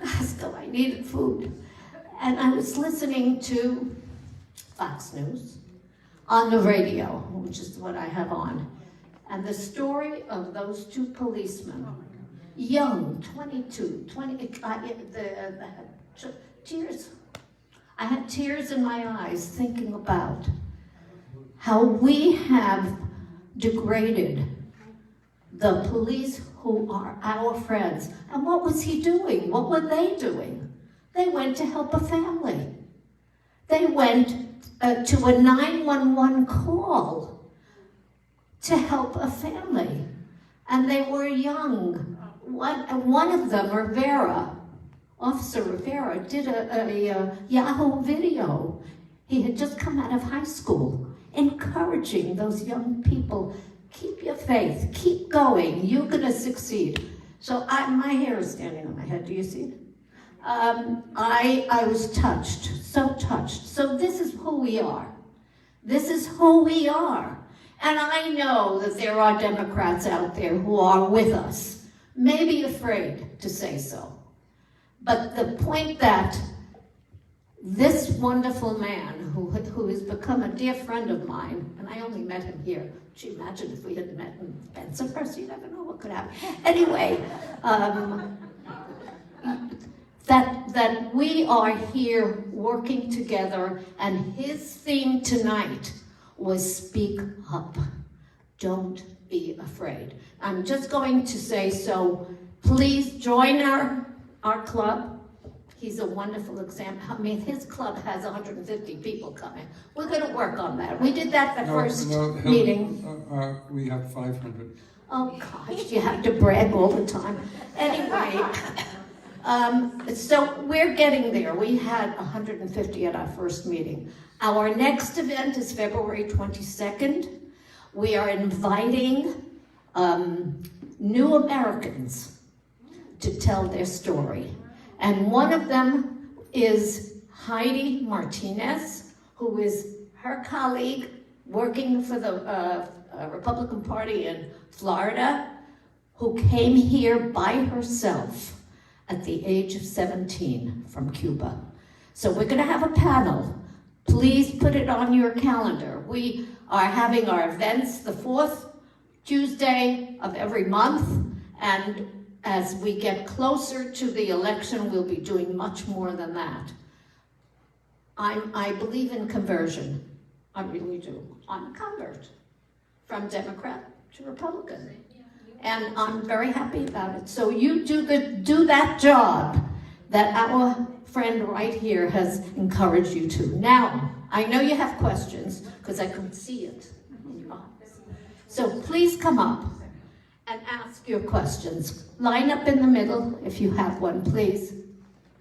Costco, I needed food. And I was listening to Fox News on the radio, which is what I have on. And the story of those two policemen, young, 22, 20, tears. I had tears in my eyes thinking about how we have degraded the police who are our friends. And what was he doing? What were they doing? They went to help a family. They went to a 911 call to help a family. And they were young. One of them, Rivera, Officer Rivera, did a Yahoo video. He had just come out of high school, encouraging those young people, keep your faith, keep going, you're gonna succeed. So my hair is standing on my head, do you see it? I was touched, so touched. So this is who we are. This is who we are. And I know that there are Democrats out there who are with us, maybe afraid to say so. But the point that this wonderful man who has become a dear friend of mine, and I only met him here. Could you imagine if we had met in Bensonhurst? You never know what could happen. Anyway, that we are here working together, and his theme tonight was speak up. Don't be afraid. I'm just going to say, so please join our club. He's a wonderful example. I mean, his club has 150 people coming. We're going to work on that. We did that the first meeting. We have 500. Oh gosh, you have to brag all the time. Anyway, so we're getting there. We had 150 at our first meeting. Our next event is February 22nd. We are inviting new Americans to tell their story. And one of them is Heidi Martinez, who is her colleague working for the Republican Party in Florida, who came here by herself at the age of 17 from Cuba. So we're gonna have a panel. Please put it on your calendar. We are having our events the 4th Tuesday of every month, and as we get closer to the election, we'll be doing much more than that. I believe in conversion. I really do. I'm a convert from Democrat to Republican. And I'm very happy about it. So you do that job that our friend right here has encouraged you to. Now, I know you have questions because I can see it in your eyes. So please come up and ask your questions. Line up in the middle if you have one, please.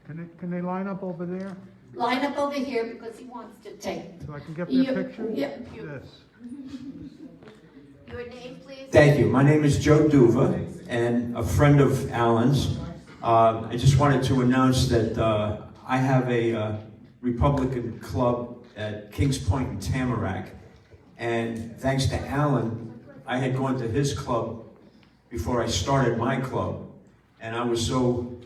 Can they line up over there Line up over here because he wants to take. so I can get their picture? Yeah. Yes. Your name, please? Thank you. My name is Joe Duva, and a friend of Alan's. I just wanted to announce that I have a Republican club at Kings Point in Tamarack, and thanks to Alan, I had gone to his club before I started my club, and I was so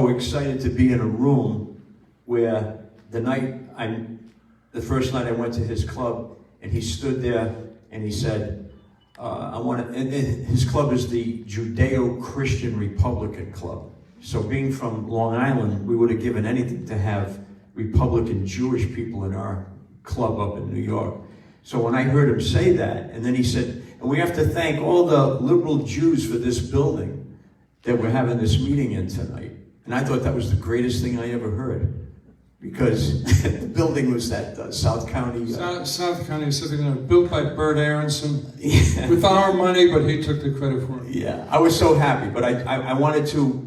excited to be in a room where the first night I went to his club, and he stood there and he said, and his club is the Judeo-Christian Republican Club. So being from Long Island, we would have given anything to have Republican Jewish people in our club up in New York. So when I heard him say that, and then he said, and we have to thank all the liberal Jews for this building that we're having this meeting in tonight. And I thought that was the greatest thing I ever heard. Because the building was that South County... South County Civic, built by Bert Aronson, with our money, but he took the credit for it. Yeah, I was so happy, but I wanted to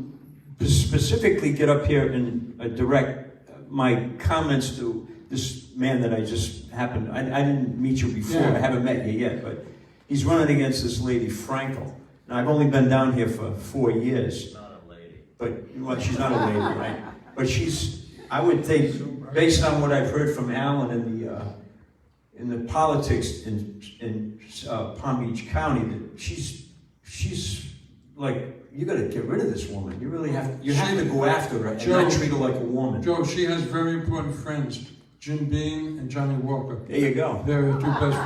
specifically get up here and direct my comments to this man that I just happened... I didn't meet you before, Yeah. I haven't met you yet, but he's running against this lady, Frankel. Now, I've only been down here for 4 years. She's not a lady. Well, she's not a lady, right? But I would think, based on what I've heard from Alan in the politics in Palm Beach County, that she's like, you got to get rid of this woman. You really have to go after her and not treat her like a woman. Joe, she has very important friends, Jim Beam and Johnny Walker. There you go. They're her 2 best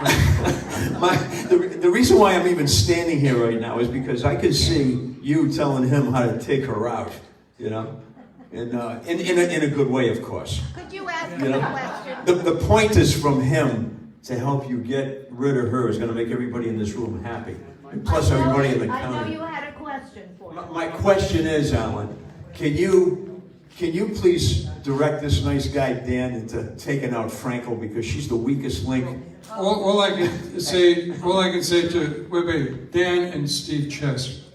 friends. The reason why I'm even standing here right now is because I could see you telling him how to take her out, you know? In a good way, of course. Could you ask him a question? The point is from him to help you get rid of her is going to make everybody in this room happy. And plus everybody in the I know county. you had a question for me. My question is, Alan, can you please direct this nice guy Dan into taking out Frankel because she's the weakest link? All I can say to wait, Dan and Steve Chess,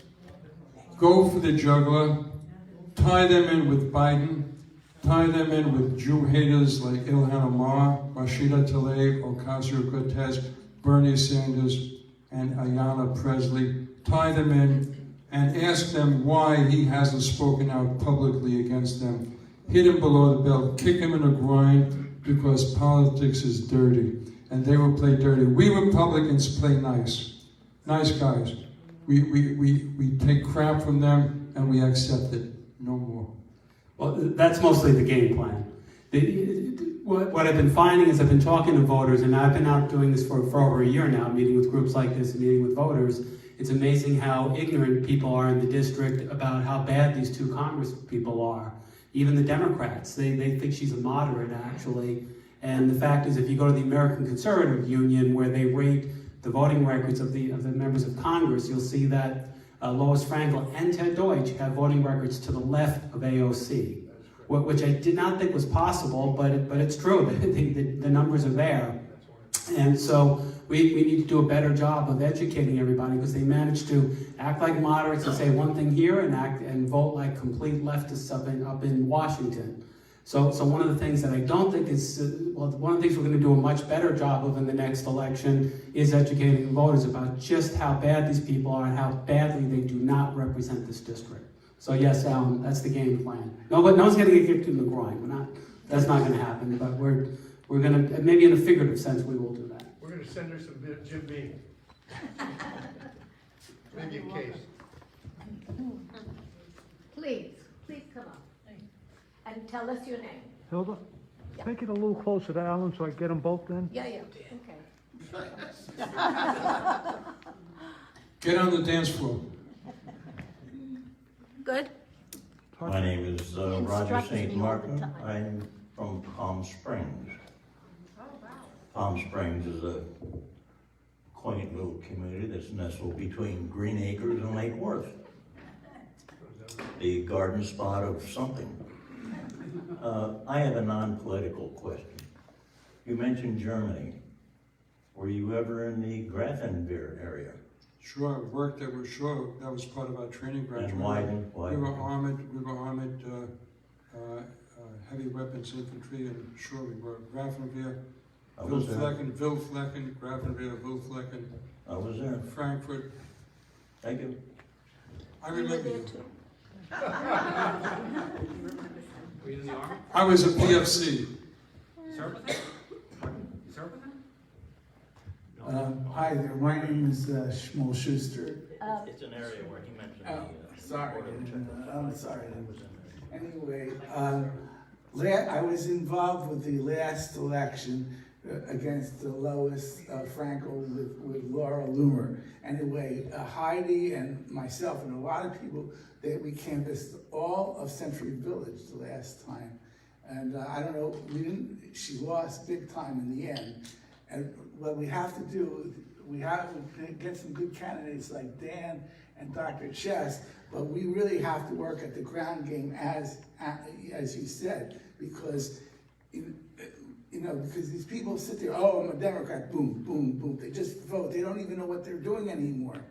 go for the juggler. Tie them in with Biden, tie them in with Jew haters like Ilhan Omar, Rashida Tlaib, Ocasio-Cortez, Bernie Sanders, and Ayanna Pressley. Tie them in and ask them why he hasn't spoken out publicly against them. Hit him below the belt, kick him in the groin, because politics is dirty, and they will play dirty. We Republicans play nice guys. We take crap from them and we accept it. No more. Well, that's mostly the game plan. What I've been finding is I've been talking to voters, and I've been out doing this for over a year now, meeting with groups like this and meeting with voters. It's amazing how ignorant people are in the district about how bad these 2 Congress people are. Even the Democrats, they think she's a moderate, actually. And the fact is, if you go to the American Conservative Union, where they rate the voting records of the members of Congress, you'll see that Lois Frankel and Ted Deutsch have voting records to the left of AOC, which I did not think was possible, but it's true. The numbers are there. And so we need to do a better job of educating everybody, because they manage to act like moderates and say one thing here and vote like complete leftists up in Washington. So one of the things that I don't think is, one of the things we're going to do a much better job of in the next election is educating voters about just how bad these people are and how badly they do not represent this district. So yes, Alan, that's the game plan. No one's going to get kicked in the groin. That's not going to happen. But we're going to, maybe in a figurative sense, we will do that. We're going to send her some Jim Beam. Maybe a case. Please come up. And tell us your name. Hilda, Yeah. take it a little closer to Alan so I get them both in. Yeah, okay. Get on the dance floor. Good. My name is Roger instructs St. me all the Martin. time. I'm from Palm Springs. Palm Springs is a quaint little community that's nestled between Green Acres and Lake Worth. The garden spot of something. I have a non-political question. You mentioned Germany. Were you ever in the Grafenwehr area? Sure, I worked there. Sure, that was part of our training ground. And why? We were armored heavy weapons infantry, and sure, we were Grafenwehr, I was there. Wilflecken, Grafenwehr, Wilflecken, I was there. Frankfurt. Thank you. I You were remember there you. too. I was a PFC. Hi there, my name is Shmuel Schuster. It's an area where he mentioned Sorry, I'm sorry. Anyway, I was involved with the last election against Lois Frankel with Laura Loomer. Anyway, Heidi and myself and a lot of people, we canvassed all of Century Village the last time. And I don't know, she lost big time in the end. And what we have to do, we have to get some good candidates like Dan and Dr. Chess, but we really have to work at the ground game as you said, because because these people sit there, oh, I'm a Democrat, boom, boom, boom. They just vote. They don't even know what they're doing anymore.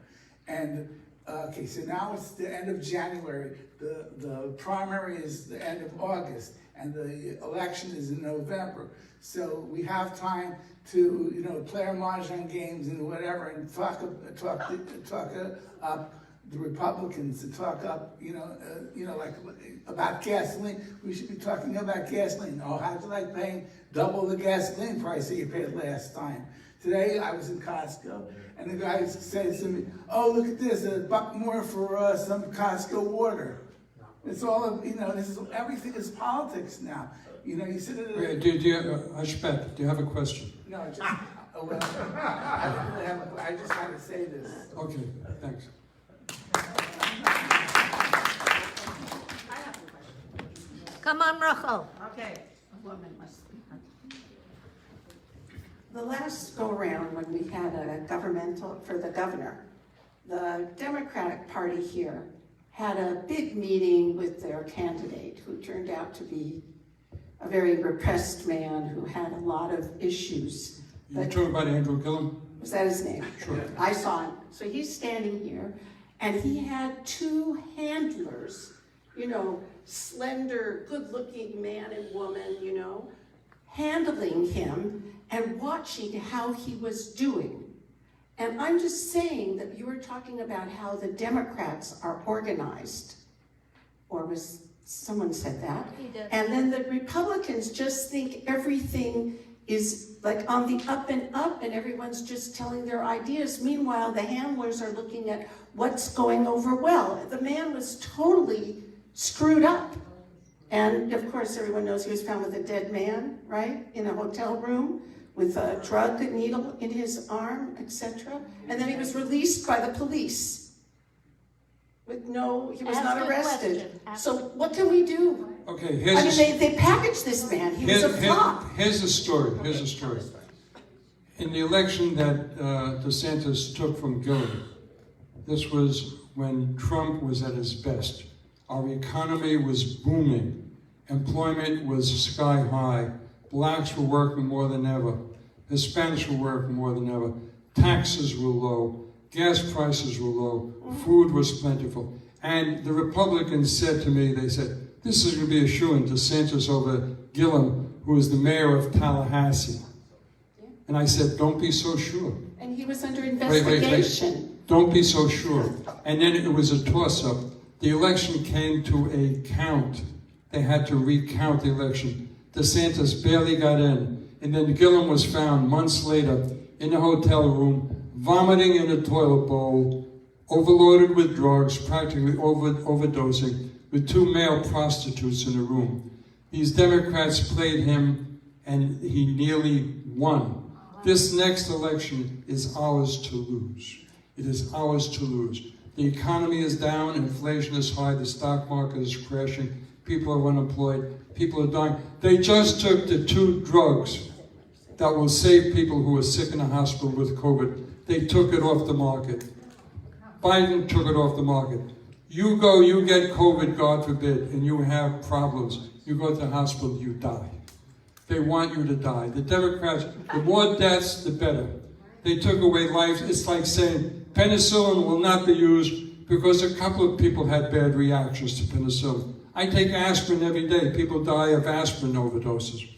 And okay, so now it's the end of January. The primary is the end of August, and the election is in November. So we have time to, play our mahjong games and whatever, and talk up the Republicans, to talk up, like about gasoline. We should be talking about gasoline. Oh, how'd you like paying double the gasoline price that you paid last time? Today I was in Costco, and the guy said to me, "Oh, look at this, $1 more for some Costco water." It's all, everything is politics now. You sit at Okay, do you have a question? No, just, I don't really have I just had to say this. Okay, thanks. Come on, Rachel. Okay. A woman must be. The last go-around when we had a governmental, for the governor, the Democratic Party here had a big meeting with their candidate, who turned out to be a very repressed man who had a lot of issues. You're talking about Andrew Gillum? Was that his name? Sure. I saw him. So he's standing here, and he had 2 handlers, slender, good-looking man and woman, handling him and watching how he was doing. And I'm just saying that you were talking about how the Democrats are organized, or was someone said that? He did. And then the Republicans just think everything is like on the up and up, and everyone's just telling their ideas. Meanwhile, the handlers are looking at what's going over well. The man was totally screwed up. And of course, everyone knows he was found with a dead man, right? In a hotel room with a drug needle in his arm, etc. And then he was released by the police. He was Ask not a arrested. question. So what can we do? Okay, They packaged this man. He was a flop. Here's the story. Here's the story. In the election that DeSantis took from Gillum, this was when Trump was at his best. Our economy was booming. Employment was sky high. Blacks were working more than ever. Hispanics were working more than ever. Taxes were low. Gas prices were low. Food was plentiful. And the Republicans said to me, they said, this is going to be a shoo-in, DeSantis over Gillum, who is the mayor of Tallahassee. And I said, don't be so sure. And he was under investigation. Don't be so sure. And then it was a toss-up. The election came to a count. They had to recount the election. DeSantis barely got in. And then Gillum was found months later in a hotel room, vomiting in a toilet bowl, overloaded with drugs, practically overdosing, with 2 male prostitutes in the room. These Democrats played him, and he nearly won. This next election is ours to lose. It is ours to lose. The economy is down, inflation is high, the stock market is crashing, people are unemployed, people are dying. They just took the 2 drugs that will save people who are sick in the hospital with COVID. They took it off the market. Biden took it off the market. You go, you get COVID, God forbid, and you have problems. You go to the hospital, you die. They want you to die. The Democrats, the more deaths, the better. They took away lives. It's like saying penicillin will not be used because a couple of people had bad reactions to penicillin. I take aspirin every day. People die of aspirin overdoses.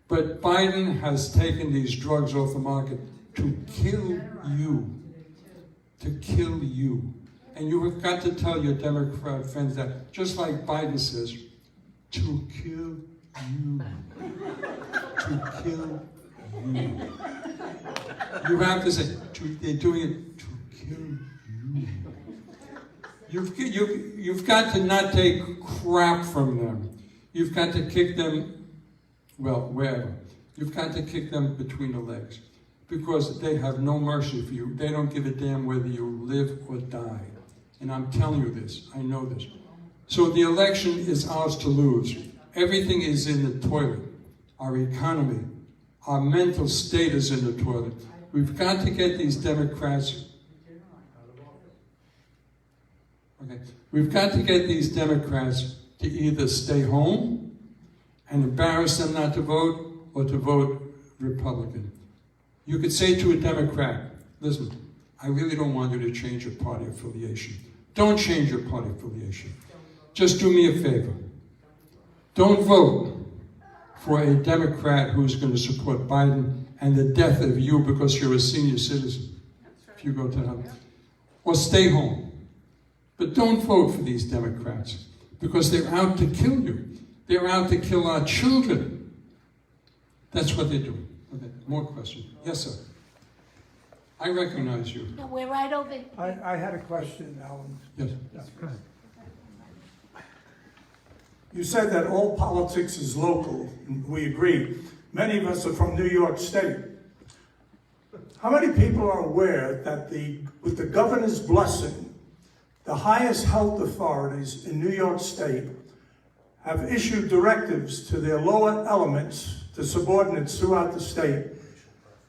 But Biden has taken these drugs off the market to kill you. To kill you. And you have got to tell your Democrat friends that, just like Biden says, to kill you. To kill you. You have to say, they're doing it to kill you. You've got to not take crap from them. You've got to kick them, well, wherever. You've got to kick them between the legs. Because they have no mercy for you. They don't give a damn whether you live or die. And I'm telling you this, I know this. So the election is ours to lose. Everything is in the toilet. Our economy, our mental state is in the toilet. We've got to get these Democrats, we've got to get these Democrats to either stay home and embarrass them not to vote, or to vote Republican. You could say to a Democrat, listen, I really don't want you to change your party affiliation. Don't change your party affiliation. Just do me a favor. Don't vote for a Democrat who's going to support Biden and the death of you because you're a senior citizen, if you go to them. Or stay home. But don't vote for these Democrats because they're out to kill you. They're out to kill our children. That's what they're doing. Okay, more questions. Yes, sir. I recognize you. No, we're right over here. I had a question, Alan. Yes. Go ahead. You said that all politics is local. We agree. Many of us are from New York State. How many people are aware that with the governor's blessing, the highest health authorities in New York State have issued directives to their lower elements, to subordinates throughout the state,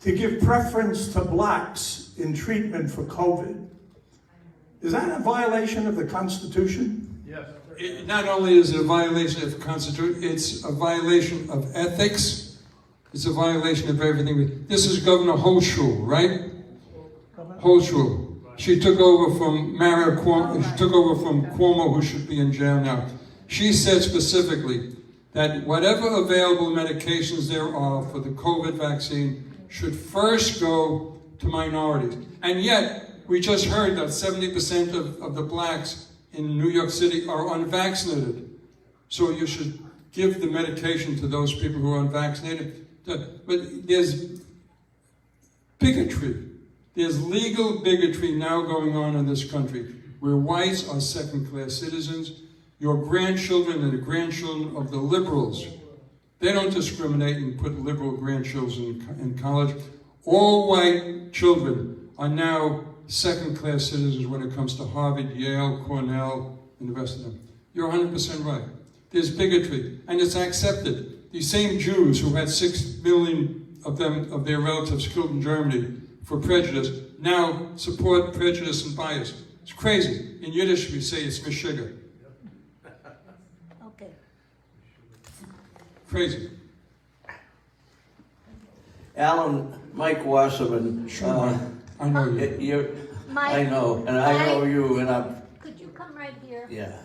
to give preference to blacks in treatment for COVID? Is that a violation of the Constitution? Yes. Not only is it a violation of the Constitution, it's a violation of ethics. It's a violation of everything. This is Governor Hochul, right? Hochul. She took over from Mario Cuomo. She took over from Cuomo, who should be in jail now. She said specifically that whatever available medications there are for the COVID vaccine should first go to minorities. And yet, we just heard that 70% of the blacks in New York City are unvaccinated. So you should give the medication to those people who are unvaccinated. But there's bigotry. There's legal bigotry now going on in this country, where whites are second-class citizens. Your grandchildren and the grandchildren of the liberals, they don't discriminate and put liberal grandchildren in college. All white children are now second-class citizens when it comes to Harvard, Yale, Cornell, and the rest of them. You're 100% right. There's bigotry, and it's accepted. These same Jews who had 6 million of their relatives killed in Germany for prejudice now support prejudice and bias. It's crazy. In Yiddish, we say it's mishiga. Okay. Crazy. Alan, Mike Wasserman. I know you. Mike, I know, and I know you, and I'm. Could you come right here? Yeah.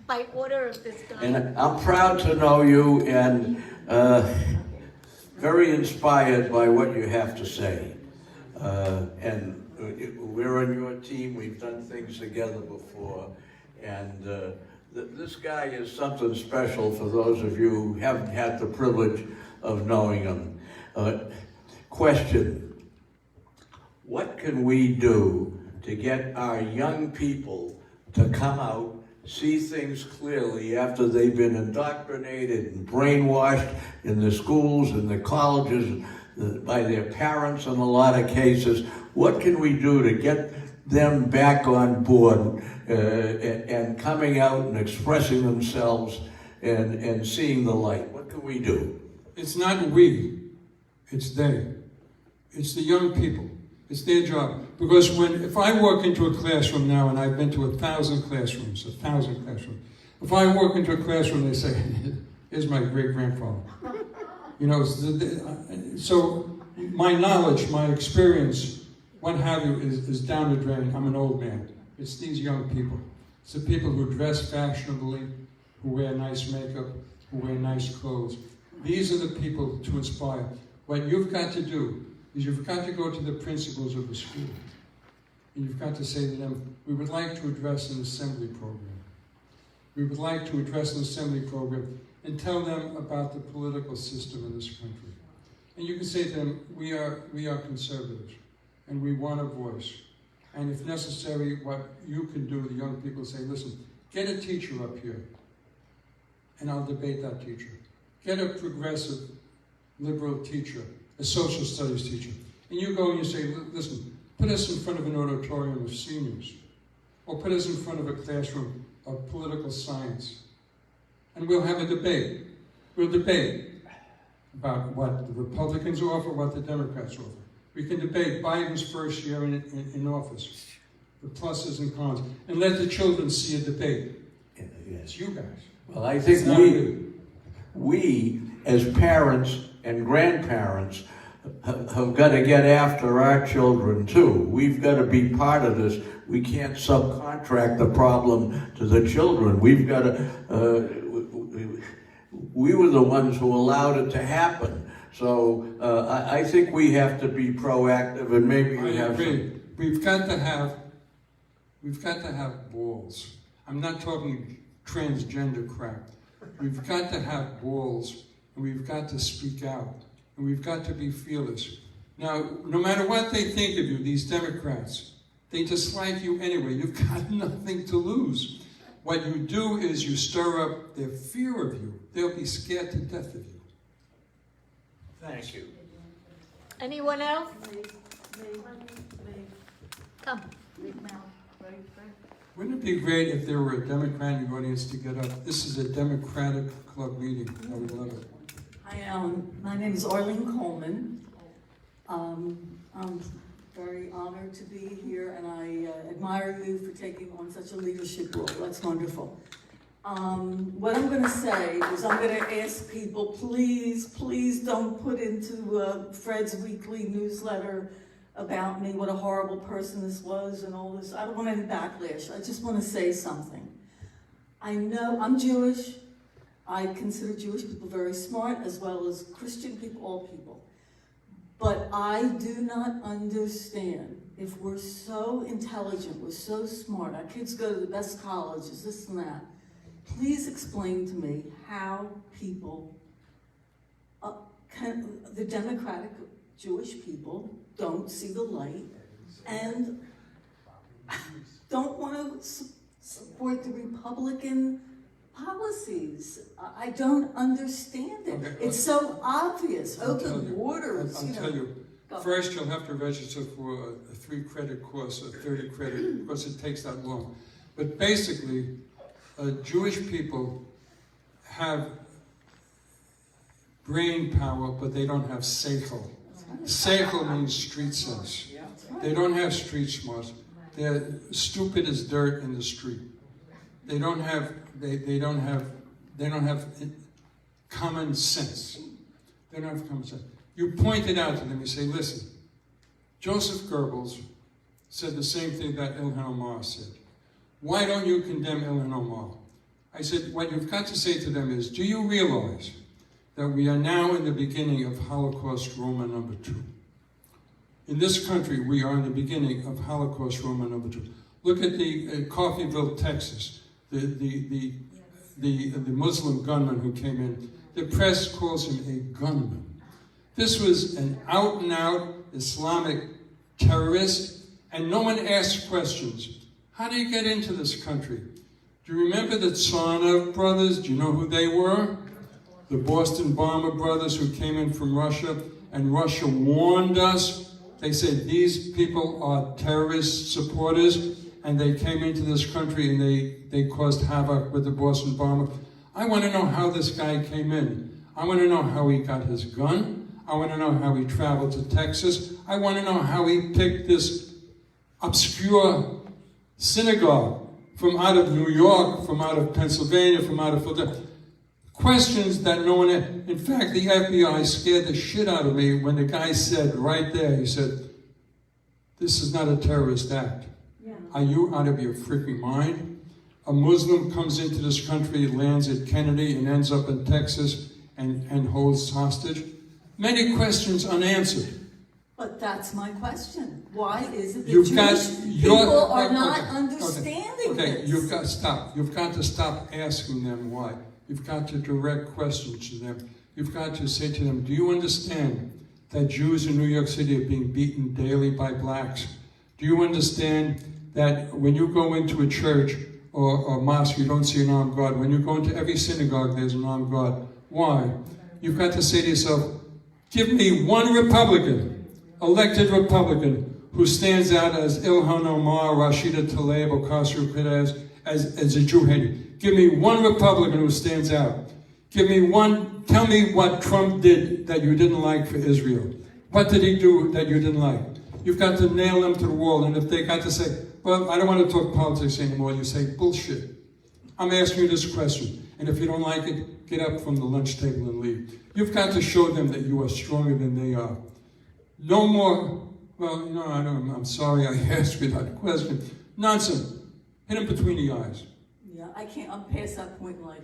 By order of this guy. And I'm proud to know you, and very inspired by what you have to say. And we're on your team. We've done things together before, and this guy is something special for those of you who haven't had the privilege of knowing him. Question. What can we do to get our young people to come out, see things clearly after they've been indoctrinated and brainwashed in the schools and the colleges by their parents in a lot of cases? What can we do to get them back on board and coming out and expressing themselves and seeing the light? What can we do? It's not we, it's they. It's the young people. It's their job. Because if I walk into a classroom now, and I've been to 1,000 classrooms, if I walk into a classroom, they say, here's my great-grandfather. You know, so my knowledge, my experience, what have you, is down the drain. I'm an old man. It's these young people. It's the people who dress fashionably, who wear nice makeup, who wear nice clothes. These are the people to inspire. What you've got to do is you've got to go to the principals of the school. And you've got to say to them, we would like to address an assembly program. We would like to address an assembly program and tell them about the political system in this country. And you can say to them, we are conservatives, and we want a voice. And if necessary, what you can do, the young people say, listen, get a teacher up here, and I'll debate that teacher. Get a progressive, liberal teacher, a social studies teacher. And you go and you say, listen, put us in front of an auditorium of seniors, or put us in front of a classroom of political science, and we'll have a debate. We'll debate about what the Republicans offer, what the Democrats offer. We can debate Biden's first year in office, the pluses and cons, and let the children see a debate. It's you guys. Well, I think we as parents and grandparents have got to get after our children too. We've got to be part of this. We can't subcontract the problem to the children. We've got to, we were the ones who allowed it to happen. So I think we have to be proactive, and maybe we have agree. We've got to have balls. I'm not talking transgender crap. We've got to have balls, and we've got to speak out, and we've got to be fearless. Now, no matter what they think of you, these Democrats, they dislike you anyway. You've got nothing to lose. What you do is you stir up their fear of you. They'll be scared to death of you. Thank you. Anyone else? Come. Wouldn't it be great if there were a Democrat in the audience to get up? This is a Democratic club meeting. I would love it. Hi, my name is Arlene Coleman. I'm very honored to be here, and I admire you for taking on such a leadership role. That's wonderful. What I'm going to say is I'm going to ask people, please don't put into Fred's weekly newsletter about me, what a horrible person this was and all this. I don't want any backlash. I just want to say something. I know I'm Jewish. I consider Jewish people very smart, as well as Christian people, all people. But I do not understand, if we're so intelligent, we're so smart, our kids go to the best colleges, this and that, please explain to me how people, the democratic Jewish people, don't see the light and don't want to support the Republican policies. I don't understand it. Okay, it's so obvious. Open borders. I'll tell you. First, you'll have to register for a 3-credit course, a 30 credit, because it takes that long. But basically, Jewish people have brain power, but they don't have seichel. Seichel means street sense. They don't have street smarts. They're stupid as dirt in the street. They don't have common sense. They don't have common sense. You point it out to them. You say, listen, Joseph Goebbels said the same thing that Ilhan Omar said. Why don't you condemn Ilhan Omar? I said, what you've got to say to them is, do you realize that we are now in the beginning of Holocaust Roma number 2? In this country, we are in the beginning of Holocaust Roma number 2. Look at the Coffeyville, Texas, the Muslim gunman who came in. The press calls him a gunman. This was an out-and-out Islamic terrorist, and no one asked questions. How do you get into this country? Do you remember the Tsarnaev brothers? Do you know who they were? The Boston bomber brothers who came in from Russia, and Russia warned us. They said these people are terrorist supporters, and they came into this country and they caused havoc with the Boston bomber. I want to know how this guy came in. I want to know how he got his gun. I want to know how he traveled to Texas. I want to know how he picked this obscure synagogue from out of New York, from out of Pennsylvania, from out of Philadelphia. Questions that no one had. In fact, the FBI scared the shit out of me when the guy said right there, he said, "This is not a terrorist act." Yeah. Are you out of your freaking mind? A Muslim comes into this country, lands at Kennedy, and ends up in Texas and holds hostage. Many questions unanswered. But that's my question. Why is it that You've Jewish got people are not understanding Okay, this? you've got to stop. You've got to stop asking them why. You've got to direct questions to them. You've got to say to them, do you understand that Jews in New York City are being beaten daily by blacks? Do you understand that when you go into a church or mosque, you don't see an armed guard? When you go into every synagogue, there's an armed guard. Why? You've got to say to yourself, give me one Republican, elected Republican, who stands out as Ilhan Omar, Rashida Tlaib, or Khosrow Qureshi as a Jew hater. Give me one Republican who stands out. Give me one, tell me what Trump did that you didn't like for Israel. What did he do that you didn't like? You've got to nail them to the wall, and if they got to say, well, I don't want to talk politics anymore, you say, bullshit. I'm asking you this question, and if you don't like it, get up from the lunch table and leave. You've got to show them that you are stronger than they are. No more, well, you know, I'm sorry I asked you that question. Nonsense. Hit them between the eyes. Yeah, I'm past that point in life.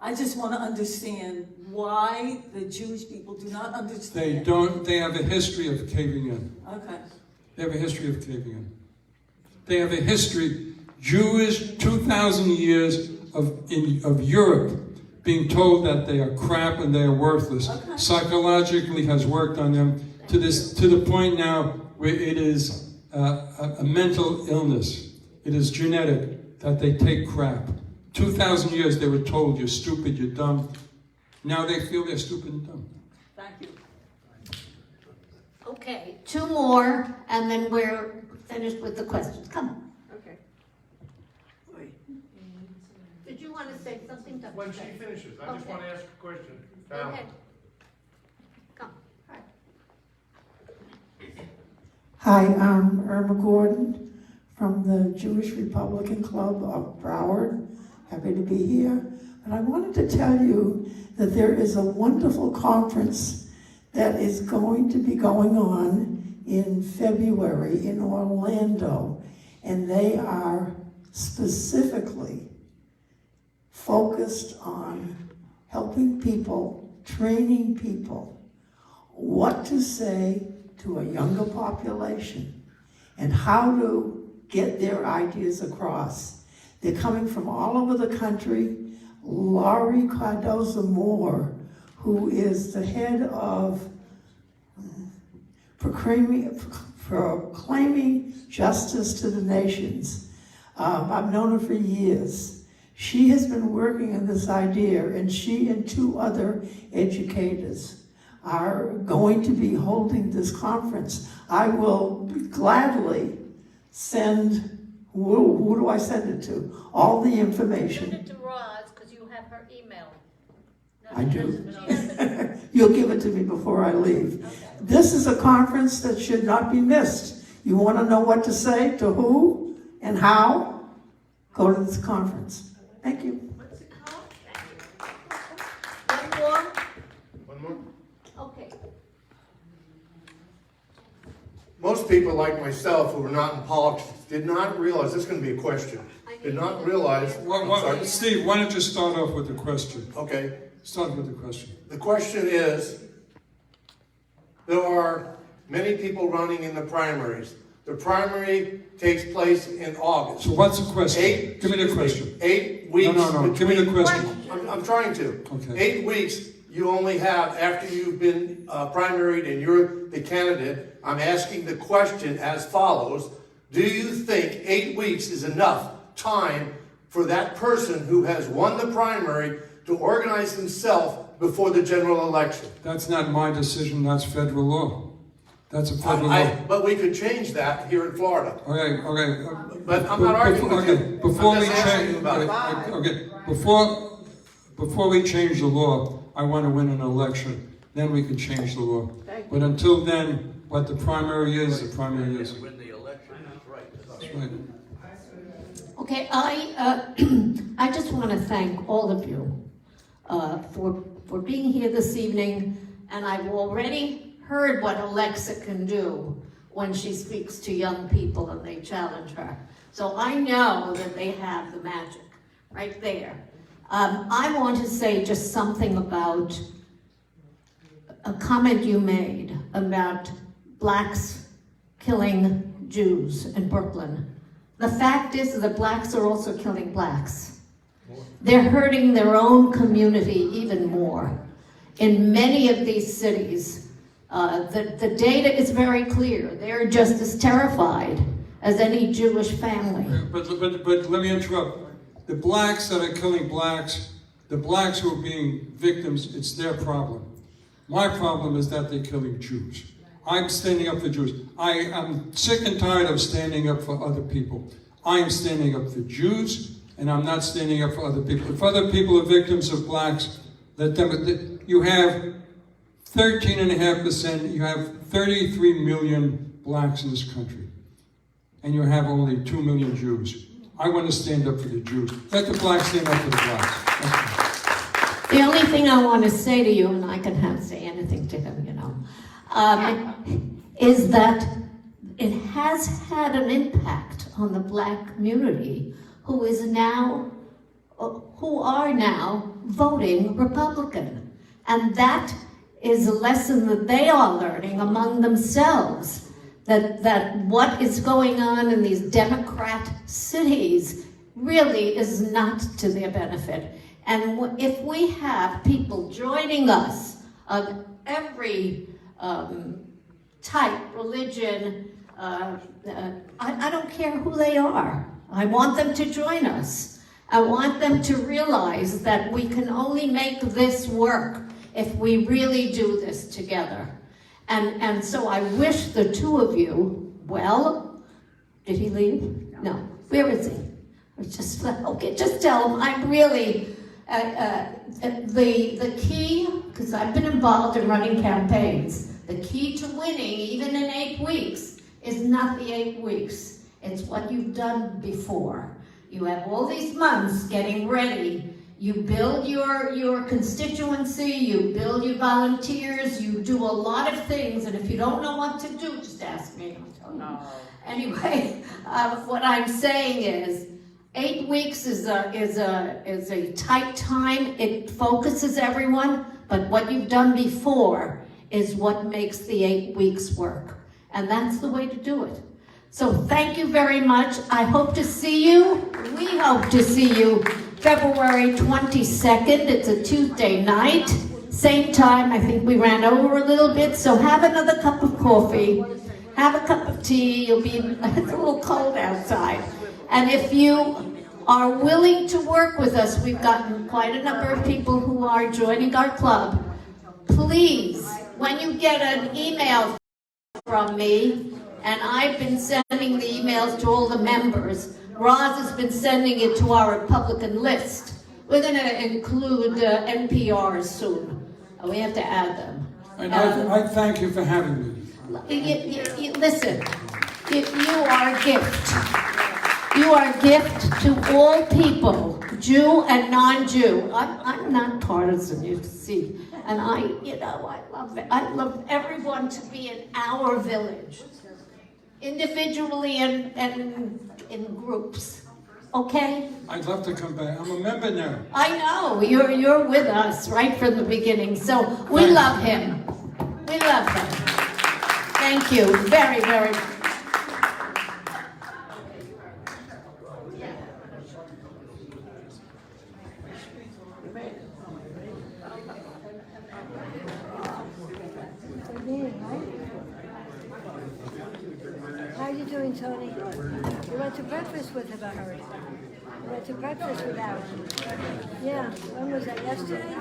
I just want to understand why the Jewish people do not understand. They have a history of caving in. Okay. They have a history of caving in. They have a history, Jewish 2,000 years of Europe being told that they are crap and they are worthless. Okay. Psychologically has worked on them to the point now where it is a mental illness. It is genetic that they take crap. 2,000 years they were told, you're stupid, you're dumb. Now they feel they're stupid and dumb. Thank you. Okay, two more, and then we're finished with the questions. Come on. Okay. Did you want to say something? When she finishes, I just want to ask a question. Go ahead. Come. Hi, I'm Irma Gordon from the Jewish Republican Club of Broward. Happy to be here. And I wanted to tell you that there is a wonderful conference that is going to be going on in February in Orlando. And they are specifically focused on helping people, training people, what to say to a younger population and how to get their ideas across. They're coming from all over the country. Laurie Cardoza-Moore, who is the head of proclaiming justice to the nations. I've known her for years. She has been working on this idea, and she and two other educators are going to be holding this conference. I will gladly send, who do I send it to? All the information. Send it to Roz, because you have her email. I do. You'll give it to me before I leave. Okay. This is a conference that should not be missed. You want to know what to say to who and how? Go to this conference. Thank you. What's it called? One more? One more? Okay. Most people like myself who are not in politics did not realize, this is going to be a question, did not realize... Steve, why don't you start off with the question? Okay. Start with the question. The question is, there are many people running in the primaries. The primary takes place in August. So what's the question? Give me the question. 8 weeks. No. Give me the question. I'm trying to. Okay. 8 weeks you only have after you've been primaried and you're the candidate. I'm asking the question as follows. Do you think 8 weeks is enough time for that person who has won the primary to organize himself before the general election. That's not my decision, that's federal law. That's a federal law. But we could change that here in Florida. Okay. But I'm not arguing with you. Before I'm we just asking change, you about it. okay, before we change the law, I want to win an election. Then we can change the law. But until then, what the primary is, the primary is. Win the election, that's right. That's right. Okay, I just want to thank all of you for being here this evening, and I've already heard what Alexa can do when she speaks to young people and they challenge her. So I know that they have the magic right there. I want to say just something about a comment you made about blacks killing Jews in Brooklyn. The fact is that blacks are also killing blacks. They're hurting their own community even more. In many of these cities, the data is very clear. They're just as terrified as any Jewish family. But let me interrupt. The blacks that are killing blacks, the blacks who are being victims, it's their problem. My problem is that they're killing Jews. I'm standing up for Jews. I am sick and tired of standing up for other people. I am standing up for Jews, and I'm not standing up for other people. If other people are victims of blacks, let them. You have 13.5%, you have 33 million blacks in this country, and you have only 2 million Jews. I want to stand up for the Jews. Let the blacks stand up for the blacks. The only thing I want to say to you, and I can say anything to him, you know, is that it has had an impact on the black community who are now voting Republican. And that is a lesson that they are learning among themselves, that what is going on in these Democrat cities really is not to their benefit. And if we have people joining us of every type, religion, I don't care who they are. I want them to join us. I want them to realize that we can only make this work if we really do this together. And so I wish the two of you well. Did he leave? No. Where is he? Okay, just tell him I'm really, the key, because I've been involved in running campaigns, the key to winning, even in 8 weeks, is not the 8 weeks. It's what you've done before. You have all these months getting ready. You build your constituency, you build your volunteers, you do a lot of things, and if you don't know what to do, just ask me. I'll tell you. Anyway, what I'm saying is, 8 weeks is a tight time. It focuses everyone, but what you've done before is what makes the 8 weeks work. And that's the way to do it. So thank you very much. I hope to see you. We hope to see you February 22nd. It's a Tuesday night. Same time. I think we ran over a little bit. So have another cup of coffee. Have a cup of tea. It's a little cold outside. And if you are willing to work with us, we've gotten quite a number of people who are joining our club. Please, when you get an email from me, and I've been sending the emails to all the members, Roz has been sending it to our Republican list. We're going to include NPRs soon. We have to add them. And I thank you for having me. Listen, you are a gift. You are a gift to all people, Jew and non-Jew. I'm not partisan, you see. And I love it. I love everyone to be in our village, individually and in groups. Okay? I'd love to come back. I'm a member now. I know, you're with us right from the beginning. So we love him. We love him. Thank you very, very much. How are you doing, Tony? You went to breakfast with him, I heard. went to breakfast with Aaron. Yeah, when was that, yesterday?